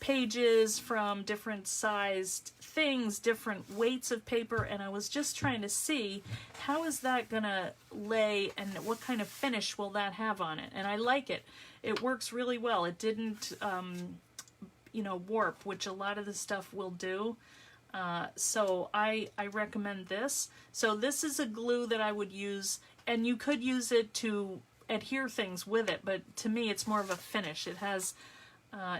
pages from different sized things, different weights of paper, and I was just trying to see how is that gonna lay and what kind of finish will that have on it. And I like it. It works really well. It didn't you know, warp, which a lot of the stuff will do. So I recommend this. So this is a glue that I would use, and you could use it to adhere things with it, but to me it's more of a finish. It has,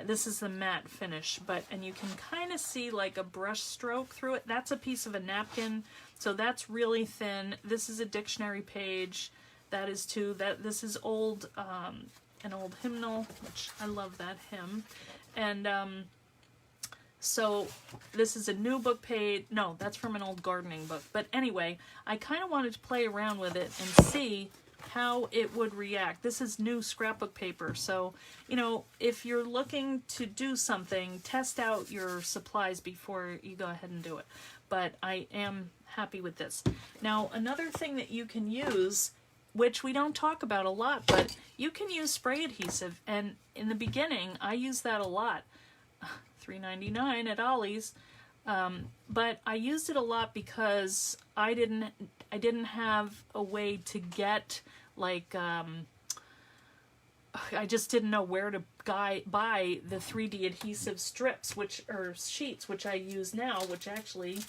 this is the matte finish, and you can kind of see like a brush stroke through it. That's a piece of a napkin, so that's really thin. This is a dictionary page. That is too, this is old, an old hymnal, which I love that hymn. And, so this is a new book page. No, that's from an old gardening book. But anyway, I kind of wanted to play around with it and see how it would react. This is new scrapbook paper. So, you know, if you're looking to do something, test out your supplies before you go ahead and do it. But I am happy with this. Now, another thing that you can use, which we don't talk about a lot, but you can use spray adhesive. And in the beginning, I used that a lot. $3.99 at Ollie's, but I used it a lot because I didn't have a way to get like I just didn't know where to buy the 3D adhesive strips, or sheets, which I use now, which actually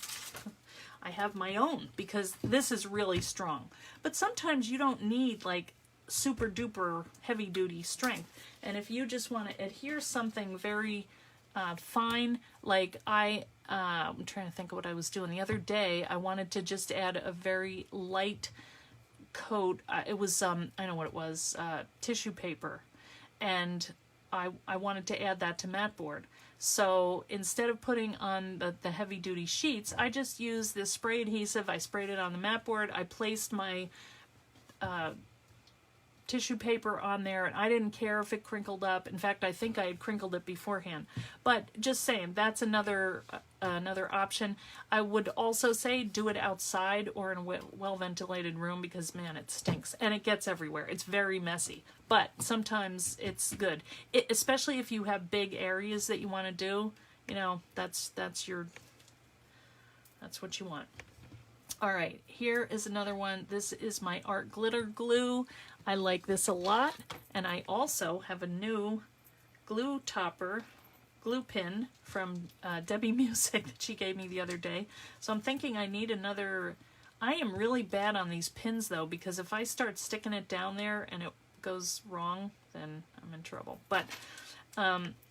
I have my own because this is really strong. But sometimes you don't need like super duper heavy duty strength, and if you just want to adhere something very fine, like I'm trying to think of what I was doing the other day. I wanted to just add a very light coat. It was I know what it was, tissue paper, and I wanted to add that to mat board. So instead of putting on the heavy duty sheets, I just used this spray adhesive. I sprayed it on the mat board. I placed my tissue paper on there, and I didn't care if it crinkled up. In fact, I think I had crinkled it beforehand. But just saying, that's another option. I would also say do it outside or in a well-ventilated room, because man, it stinks and it gets everywhere. It's very messy, but sometimes it's good. Especially if you have big areas that you want to do, you know, that's what you want. All right, here is another one. This is my art glitter glue. I like this a lot, and I also have a new glue topper, glue pin from Debbie Music that she gave me the other day. So I'm thinking I need another. I am really bad on these pins though, because if I start sticking it down there and it goes wrong, then I'm in trouble. But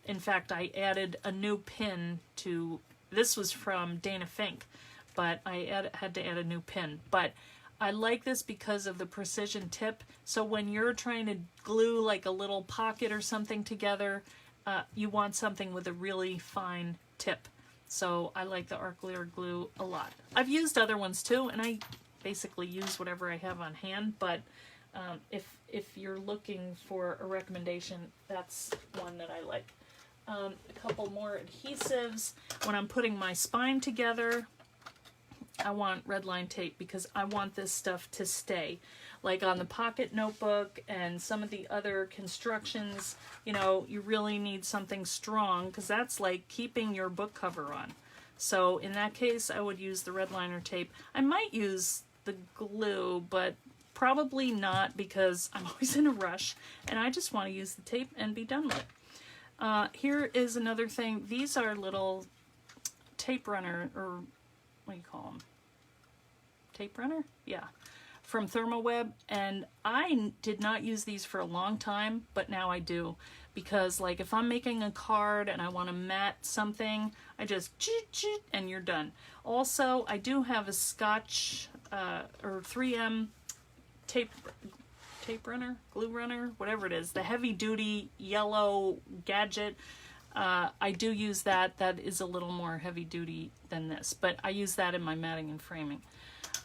in fact, I added a new pin to, this was from Dana Fink, but I had to add a new pin. But I like this because of the precision tip. So when you're trying to glue like a little pocket or something together, you want something with a really fine tip. So I like the art glitter glue a lot. I've used other ones too, and I basically use whatever I have on hand, but if you're looking for a recommendation, that's one that I like. A couple more adhesives. When I'm putting my spine together, I want Redline Tape, because I want this stuff to stay. Like on the pocket notebook and some of the other constructions, you know, you really need something strong, because that's like keeping your book cover on. So in that case, I would use the Redliner tape. I might use the glue, but probably not, because I'm always in a rush and I just want to use the tape and be done with it. Here is another thing. These are little tape runner, or what do you call them? Tape runner? Yeah. From ThermoWeb, and I did not use these for a long time, but now I do, because like if I'm making a card and I want to mat something, I just and you're done. Also, I do have a Scotch or 3M tape runner, glue runner, whatever it is, the heavy duty yellow gadget. I do use that. That is a little more heavy duty than this, but I use that in my matting and framing.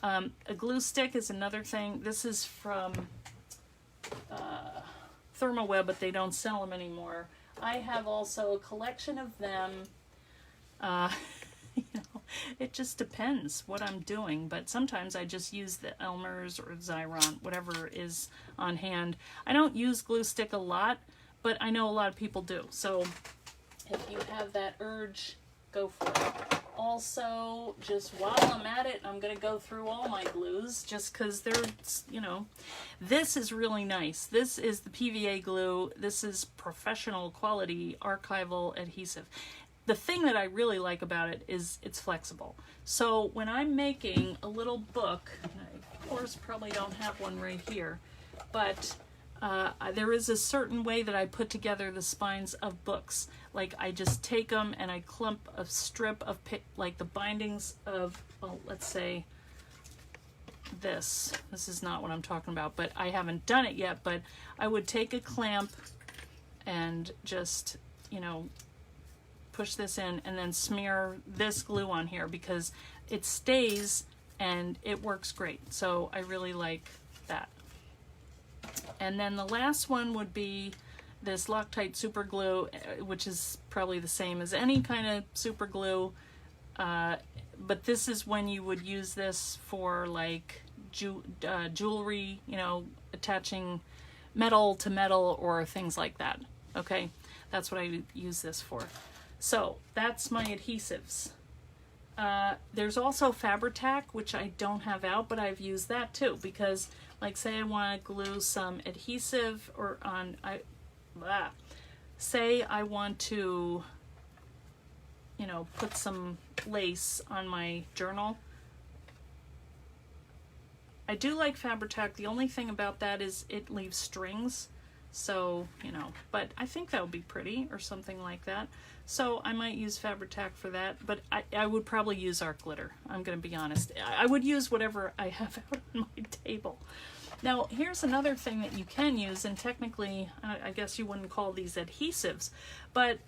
A glue stick is another thing. This is from ThermoWeb, but they don't sell them anymore. I have also a collection of them. You know, it just depends what I'm doing, but sometimes I just use the Elmer's or Xyron, whatever is on hand. I don't use glue stick a lot, but I know a lot of people do. So if you have that urge, go for it. Also, just while I'm at it, I'm going to go through all my glues, just because they're, you know, this is really nice. This is the PVA glue. This is professional quality archival adhesive. The thing that I really like about it is it's flexible. So when I'm making a little book, and I of course probably don't have one right here, but there is a certain way that I put together the spines of books. Like I just take them and I clump a strip of like the bindings of, well, let's say this. This is not what I'm talking about, but I haven't done it yet, but I would take a clamp and just, you know, push this in and then smear this glue on here, because it stays and it works great. So I really like that. And then the last one would be this Loctite super glue, which is probably the same as any kind of super glue, but this is when you would use this for like jewelry, you know, attaching metal to metal or things like that. Okay, that's what I use this for. So that's my adhesives. There's also Fabri-Tac, which I don't have out, but I've used that too, because like say I want to glue some adhesive or on, say I want to, you know, put some lace on my journal. I do like Fabri-Tac. The only thing about that is it leaves strings. So, you know, but I think that would be pretty or something like that. So I might use Fabri-Tac for that, but I would probably use art glitter. I'm going to be honest. I would use whatever I have out on my table. Now, here's another thing that you can use, and technically, I guess you wouldn't call these adhesives, but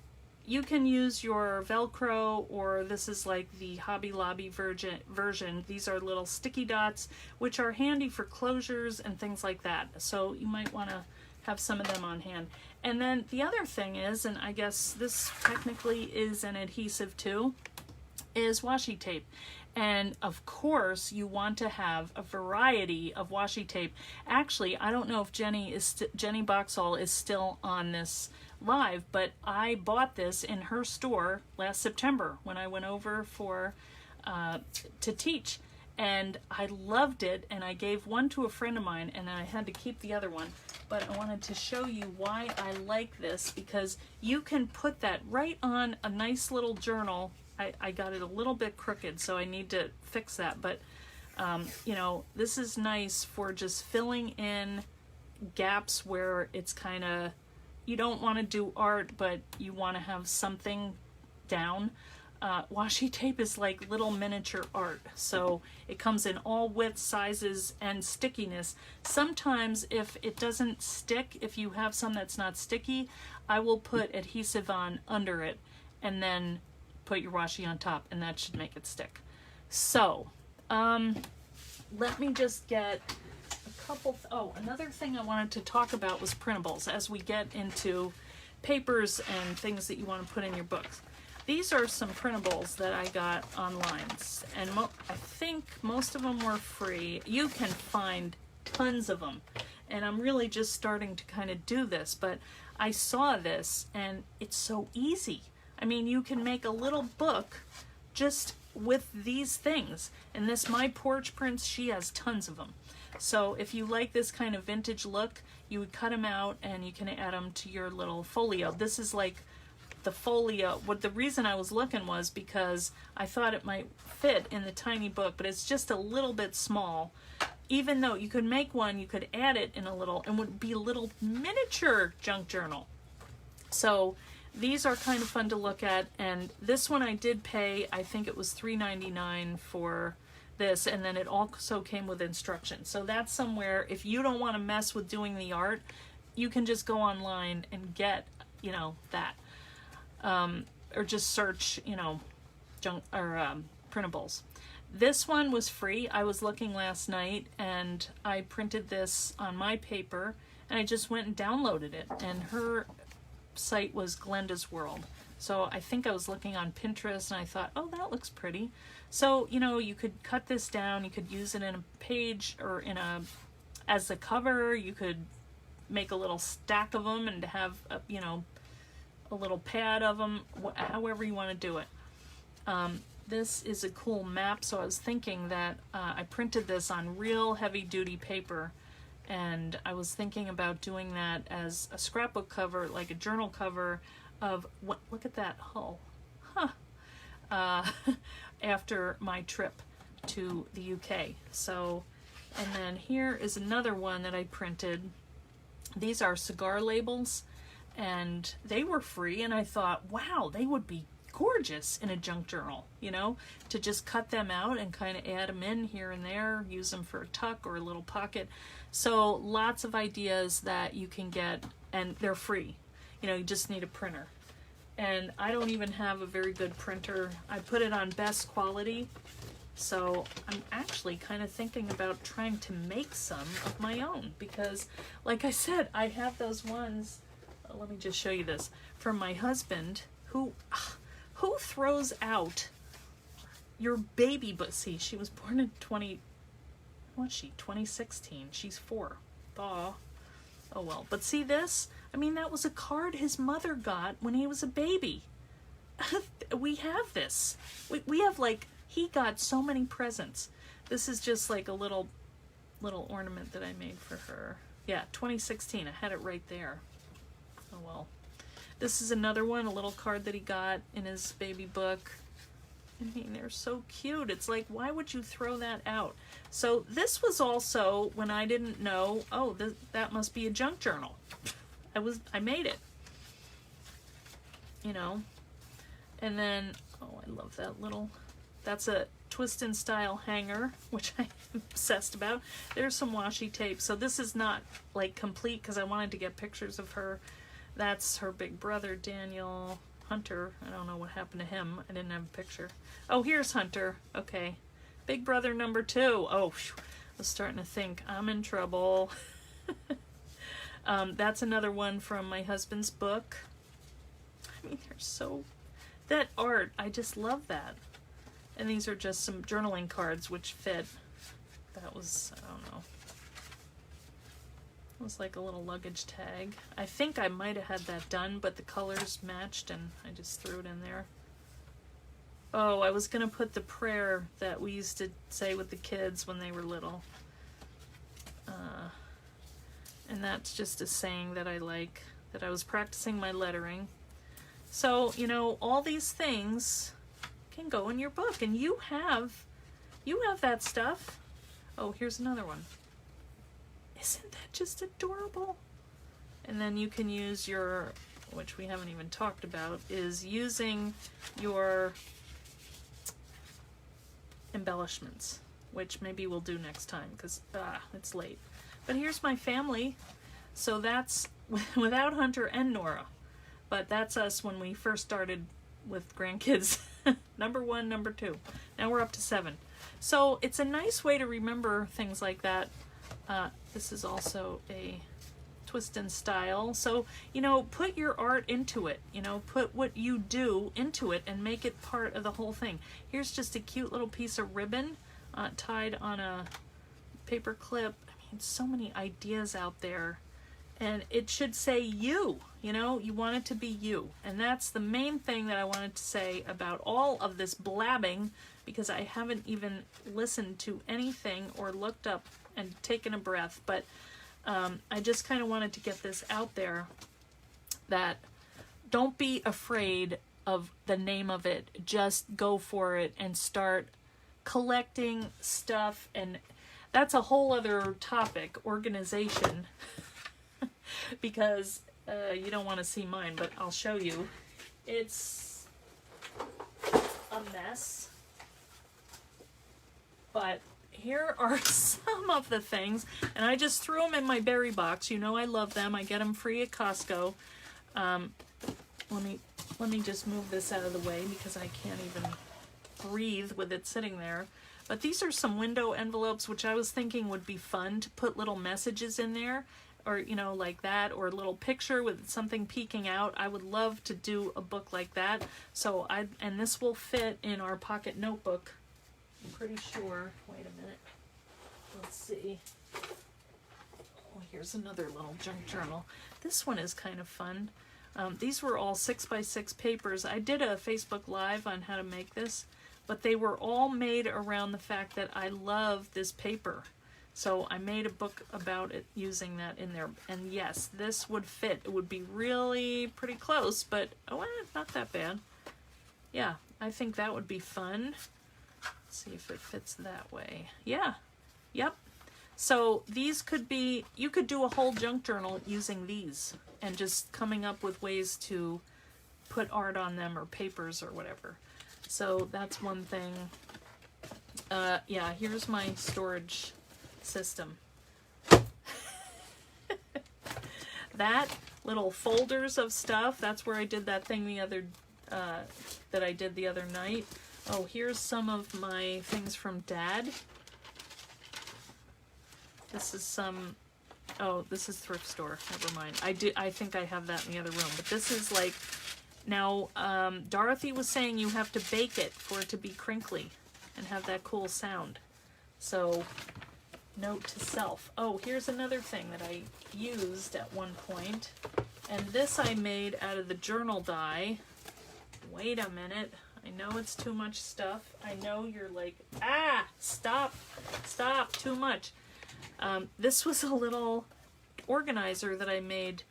you can use your Velcro, or this is like the Hobby Lobby version. These are little sticky dots, which are handy for closures and things like that. So you might want to have some of them on hand. And then the other thing is, and I guess this technically is an adhesive too, is washi tape. And of course you want to have a variety of washi tape. Actually, I don't know if Jenny Boxall is still on this live, but I bought this in her store last September when I went over for to teach, and I loved it, and I gave one to a friend of mine, and I had to keep the other one. But I wanted to show you why I like this, because you can put that right on a nice little journal. I got it a little bit crooked, so I need to fix that, but you know, this is nice for just filling in gaps where it's kind of, you don't want to do art, but you want to have something down. Washi tape is like little miniature art, so it comes in all widths, sizes, and stickiness. Sometimes if it doesn't stick, if you have some that's not sticky, I will put adhesive on under it and then put your washi on top, and that should make it stick. So let me just get a couple, another thing I wanted to talk about was printables as we get into papers and things that you want to put in your books. These are some printables that I got online, and I think most of them were free. You can find tons of them, and I'm really just starting to kind of do this, but I saw this and it's so easy. I mean, you can make a little book just with these things. And this My Porch Prints, she has tons of them. So if you like this kind of vintage look, you would cut them out and you can add them to your little folio. This is like the folio. What the reason I was looking was because I thought it might fit in the tiny book, but it's just a little bit small. Even though you could make one, you could add it in a little, and would be a little miniature junk journal. So these are kind of fun to look at, and this one I did pay, I think it was $3.99 for this, and then it also came with instructions. So that's somewhere, if you don't want to mess with doing the art, you can just go online and get, you know, that. Or just search, you know, junk or printables. This one was free. I was looking last night, and I printed this on my paper, and I just went and downloaded it, and her site was Glenda's World. So I think I was looking on Pinterest and I thought, oh, that looks pretty. So, you know, you could cut this down, you could use it in a page or in as a cover. You could make a little stack of them and have a, you know, a little pad of them, however you want to do it. This is a cool map, so I was thinking that I printed this on real heavy duty paper, and I was thinking about doing that as a scrapbook cover, like a journal cover of, look at that hull, after my trip to the UK. So, and then here is another one that I printed. These are Cigar Labels, and they were free, and I thought, wow, they would be gorgeous in a junk journal, you know, to just cut them out and kind of add them in here and there, use them for a tuck or a little pocket. So lots of ideas that you can get, and they're free. You know, you just need a printer. And I don't even have a very good printer. I put it on best quality. So I'm actually kind of thinking about trying to make some of my own, because like I said, I have those ones. Let me just show you this from my husband, who throws out your baby book. See, she was born in 2016. She's 4. Oh well. But see this? I mean, that was a card his mother got when he was a baby. We have this. We have, like, he got so many presents. This is just like a little ornament that I made for her. Yeah, 2016. I had it right there. Oh well. This is another one, a little card that he got in his baby book. I mean, they're so cute. It's like, why would you throw that out? So this was also when I didn't know, oh, that must be a junk journal. I made it, you know. And then, oh, I love that little, that's a twist and style hanger, which I'm obsessed about. There's some washi tape. So this is not like complete because I wanted to get pictures of her. That's her big brother, Daniel. Hunter. I don't know what happened to him. I didn't have a picture. Oh, here's Hunter. Okay. Big Brother number 2. Oh, I was starting to think I'm in trouble. That's another one from my husband's book. I mean, they're so... That art, I just love that. And these are just some journaling cards which fit. That was, I don't know. It was like a little luggage tag. I think I might have had that done, but the colors matched and I just threw it in there. Oh, I was going to put the prayer that we used to say with the kids when they were little. And that's just a saying that I like, that I was practicing my lettering. So, you know, all these things can go in your book, and you have that stuff. Oh, here's another one. Isn't that just adorable? And then you can use your, which we haven't even talked about, is using your embellishments, which maybe we'll do next time because it's late. But here's my family. So that's without Hunter and Nora. But that's us when we first started with grandkids. Number 1, number 2. Now we're up to 7. So it's a nice way to remember things like that. This is also a twist and style. So, you know, put your art into it. You know, put what you do into it and make it part of the whole thing. Here's just a cute little piece of ribbon tied on a paper clip. I mean, so many ideas out there. And it should say you know, you want it to be you. And that's the main thing that I wanted to say about all of this blabbing, because I haven't even listened to anything or looked up and taken a breath. But I just kind of wanted to get this out there, that don't be afraid of the name of it. Just go for it and start collecting stuff. And that's a whole other topic, organization. Because you don't want to see mine, but I'll show you. It's a mess. But here are some of the things, and I just threw them in my berry box. You know I love them. I get them free at Costco. Let me just move this out of the way because I can't even breathe with it sitting there. But these are some window envelopes, which I was thinking would be fun to put little messages in there. Or, you know, like that, or a little picture with something peeking out. I would love to do a book like that. So and this will fit in our pocket notebook. I'm pretty sure. Wait a minute. Let's see. Oh, here's another little junk journal. This one is kind of fun. These were all 6x6 papers. I did a Facebook Live on how to make this, but they were all made around the fact that I love this paper. So I made a book about it using that in there. And yes, this would fit. It would be really pretty close, but not that bad. Yeah, I think that would be fun. Let's see if it fits that way. Yeah, yep. So these could be, you could do a whole junk journal using these and just coming up with ways to put art on them or papers or whatever. So that's one thing. Yeah, here's my storage system. That little folders of stuff, that's where I did that thing the other that I did the other night. Oh, here's some of my things from Dad. This is some, oh, this is thrift store, never mind. I think I have that in the other room, but this is like, now Dorothy was saying you have to bake it for it to be crinkly and have that cool sound. So note to self. Oh, here's another thing that I used at one point. And this I made out of the journal die. Wait a minute. I know it's too much stuff. I know you're like, stop, too much. This was a little organizer that I made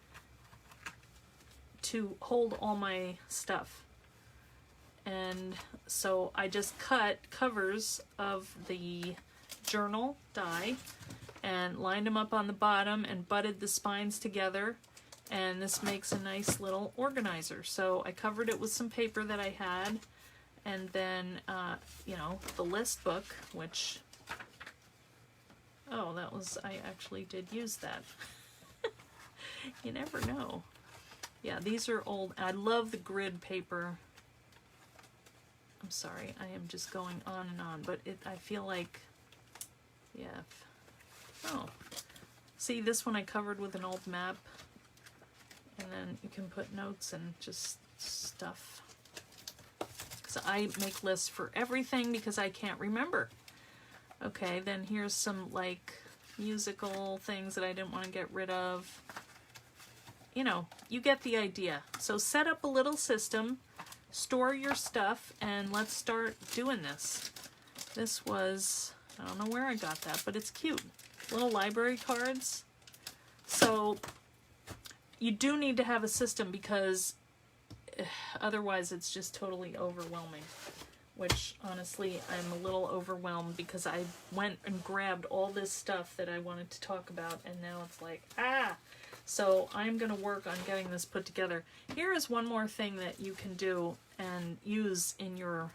to hold all my stuff. And so I just cut covers of the journal die and lined them up on the bottom and butted the spines together, and this makes a nice little organizer. So I covered it with some paper that I had, and then you know, the list book, which, oh, that was, I actually did use that. You never know. Yeah, these are old. I love the grid paper. I'm sorry, I am just going on and on, but I feel like, yeah. Oh, see, this one I covered with an old map, and then you can put notes and just stuff. So I make lists for everything because I can't remember. Okay, then here's some like musical things that I didn't want to get rid of. You know, you get the idea. So set up a little system, store your stuff, and let's start doing this. This was, I don't know where I got that, but it's cute. Little library cards. So you do need to have a system because otherwise it's just totally overwhelming. Which, honestly, I'm a little overwhelmed because I went and grabbed all this stuff that I wanted to talk about, and now it's like, ah! So I'm going to work on getting this put together. Here is one more thing that you can do and use in your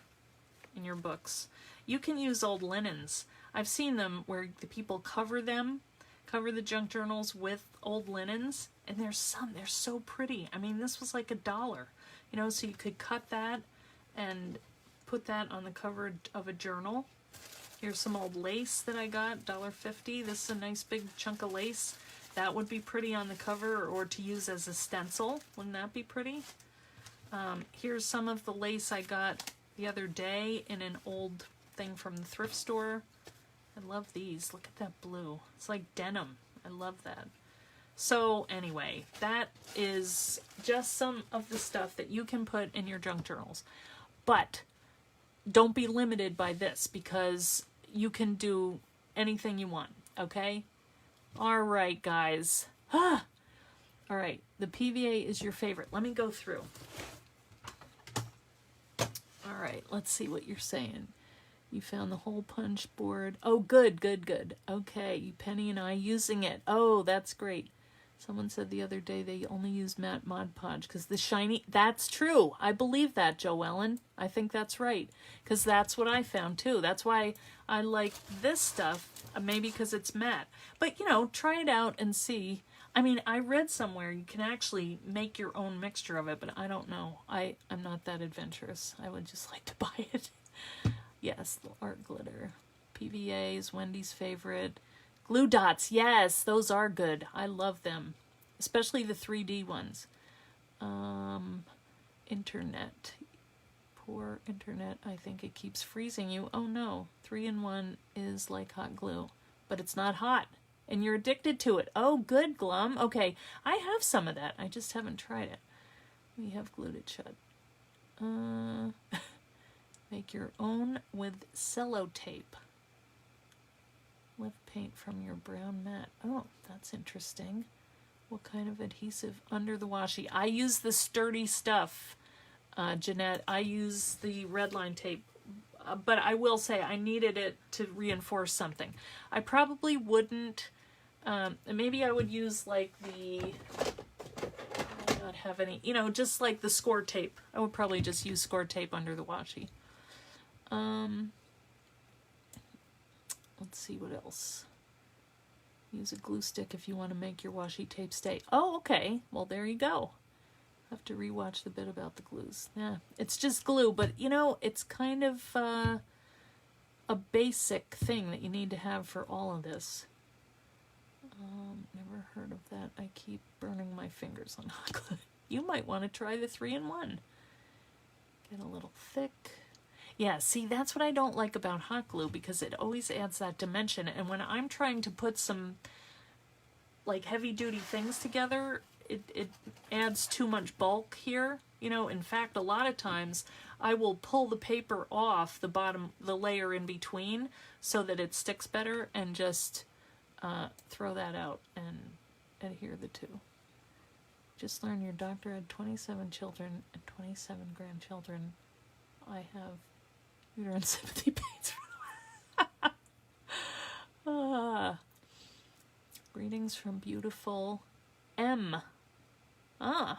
books. You can use old linens. I've seen them where the people cover the junk journals with old linens, and they're so pretty. I mean, this was like $1, you know, so you could cut that and put that on the cover of a journal. Here's some old lace that I got, $1.50. This is a nice big chunk of lace. That would be pretty on the cover or to use as a stencil. Wouldn't that be pretty? Here's some of the lace I got the other day in an old thing from the thrift store. I love these. Look at that blue. It's like denim. I love that. So anyway, that is just some of the stuff that you can put in your junk journals. But don't be limited by this because you can do anything you want, okay? All right, guys. All right, the PVA is your favorite. Let me go through. All right, let's see what you're saying. You found the hole punch board. Oh, good, good, good. Okay, Penny and I using it. Oh, that's great. Someone said the other day they only use matte Mod Podge because the shiny... That's true. I believe that, Joellen. I think that's right. Because that's what I found, too. That's why I like this stuff, maybe because it's matte. But, you know, try it out and see. I mean, I read somewhere you can actually make your own mixture of it, but I don't know. I'm not that adventurous. I would just like to buy it. Yes, the art glitter. PVA is Wendy's favorite. Glue dots, yes, those are good. I love them, especially the 3D ones. Internet. Poor internet, I think it keeps freezing you. Oh no, 3-in-1 is like hot glue, but it's not hot, and you're addicted to it. Oh, good, Glum. Okay, I have some of that. I just haven't tried it. We have glued it shut. Make your own with cello tape. Lift paint from your brown mat. Oh, that's interesting. What kind of adhesive under the washi? I use the sturdy stuff, Jeanette. I use the Redline Tape, but I will say I needed it to reinforce something. I probably wouldn't, maybe I would use like the, I do not have any, you know, just like the score tape. I would probably just use score tape under the washi. Let's see what else. Use a glue stick if you want to make your washi tape stay. Oh, okay. Well, there you go. Have to rewatch the bit about the glues. Yeah, it's just glue, but you know, it's kind of a basic thing that you need to have for all of this. Never heard of that. I keep burning my fingers on hot glue. You might want to try the 3-in-1. Get a little thick. Yeah, see, that's what I don't like about hot glue because it always adds that dimension. And when I'm trying to put some like heavy-duty things together, it adds too much bulk here. You know, in fact, a lot of times I will pull the paper off the bottom, the layer in between, so that it sticks better, and just throw that out and adhere the two. Just learn your doctor had 27 children and 27 grandchildren. I have uterine sympathy pains. Greetings from beautiful M. I'm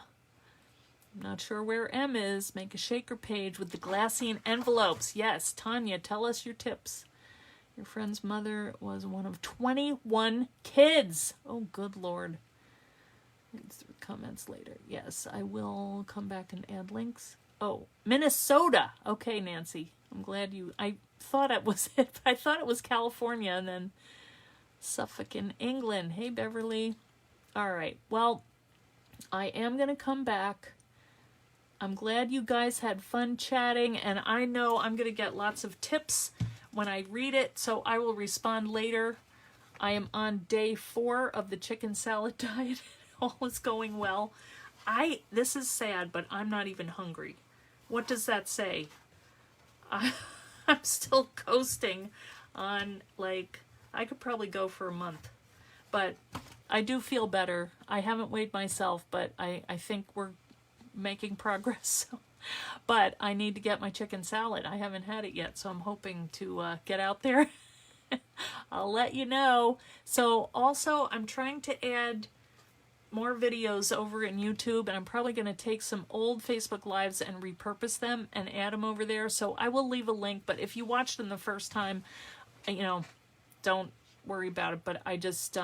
not sure where M is. Make a shaker page with the glassine envelopes. Yes, Tanya, tell us your tips. Your friend's mother was one of 21 kids. Oh, good Lord. comments later. Yes, I will come back and add links. Oh, Minnesota. Okay, Nancy. I'm glad you... I thought it was it. I thought it was California and then Suffolk in England. Hey, Beverly. All right. Well, I am going to come back. I'm glad you guys had fun chatting, and I know I'm going to get lots of tips when I read it, so I will respond later. I am on day 4 of the chicken salad diet. All is going well. This is sad, but I'm not even hungry. What does that say? I'm still coasting on, like, I could probably go for a month. But I do feel better. I haven't weighed myself, but I think we're making progress. But I need to get my chicken salad. I haven't had it yet, so I'm hoping to get out there. I'll let you know. So also, I'm trying to add more videos over in YouTube, and I'm probably going to take some old Facebook Lives and repurpose them and add them over there. So I will leave a link, but if you watched them the first time, you know, don't worry about it. But I just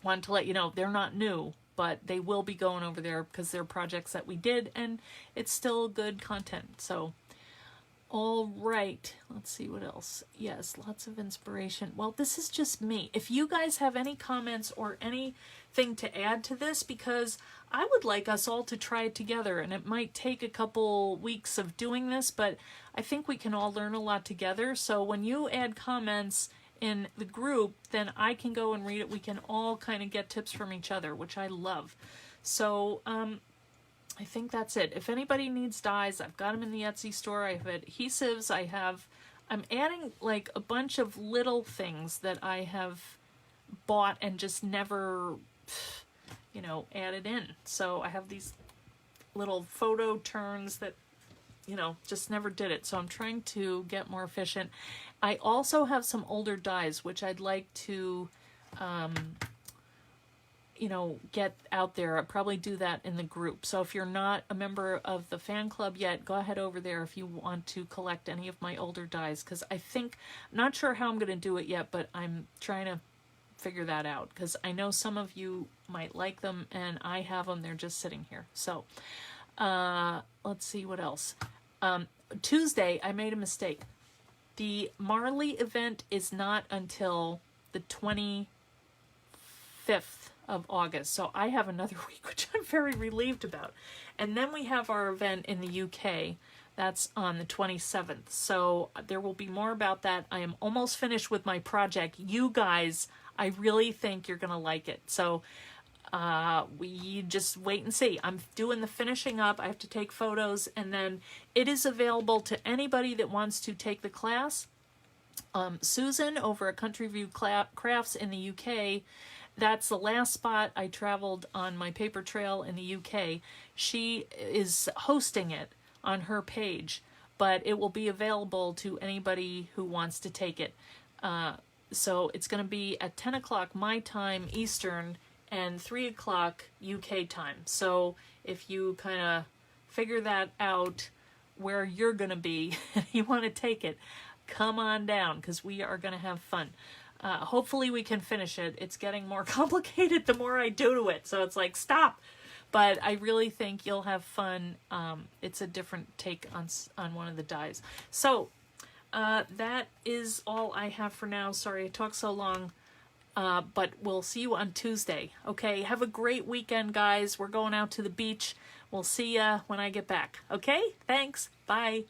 wanted to let you know they're not new, but they will be going over there because they're projects that we did, and it's still good content. So all right, let's see what else. Yes, lots of inspiration. Well, this is just me. If you guys have any comments or anything to add to this, because I would like us all to try it together, and it might take a couple weeks of doing this, but I think we can all learn a lot together. So when you add comments in the group, then I can go and read it. We can all kind of get tips from each other, which I love. So I think that's it. If anybody needs dies, I've got them in the Etsy store. I have adhesives. I'm adding like a bunch of little things that I have bought and just never, you know, added in. So I have these little photo turns that, you know, just never did it. So I'm trying to get more efficient. I also have some older dies, which I'd like to, you know, get out there. I'll probably do that in the group. So if you're not a member of the fan club yet, go ahead over there if you want to collect any of my older dies, because I think, I'm not sure how I'm going to do it yet, but I'm trying to figure that out, because I know some of you might like them, and I have them. They're just sitting here. So let's see what else. Tuesday, I made a mistake. The Marley event is not until the 25th of August. So I have another week, which I'm very relieved about. And then we have our event in the UK. That's on the 27th. So there will be more about that. I am almost finished with my project. You guys, I really think you're going to like it. So we just wait and see. I'm doing the finishing up. I have to take photos, and then it is available to anybody that wants to take the class. Susan over at Country View Crafts in the UK, that's the last spot I traveled on my paper trail in the UK. She is hosting it on her page, but it will be available to anybody who wants to take it. So it's going to be at 10 o'clock my time Eastern and 3 o'clock UK time. So if you kind of figure that out where you're going to be and you want to take it, come on down, because we are going to have fun. Hopefully we can finish it. It's getting more complicated the more I do to it. So it's like, stop. But I really think you'll have fun. It's a different take on one of the dies. So that is all I have for now. Sorry I talked so long. But we'll see you on Tuesday. Okay, have a great weekend, guys. We're going out to the beach. We'll see ya when I get back. Okay, thanks. Bye.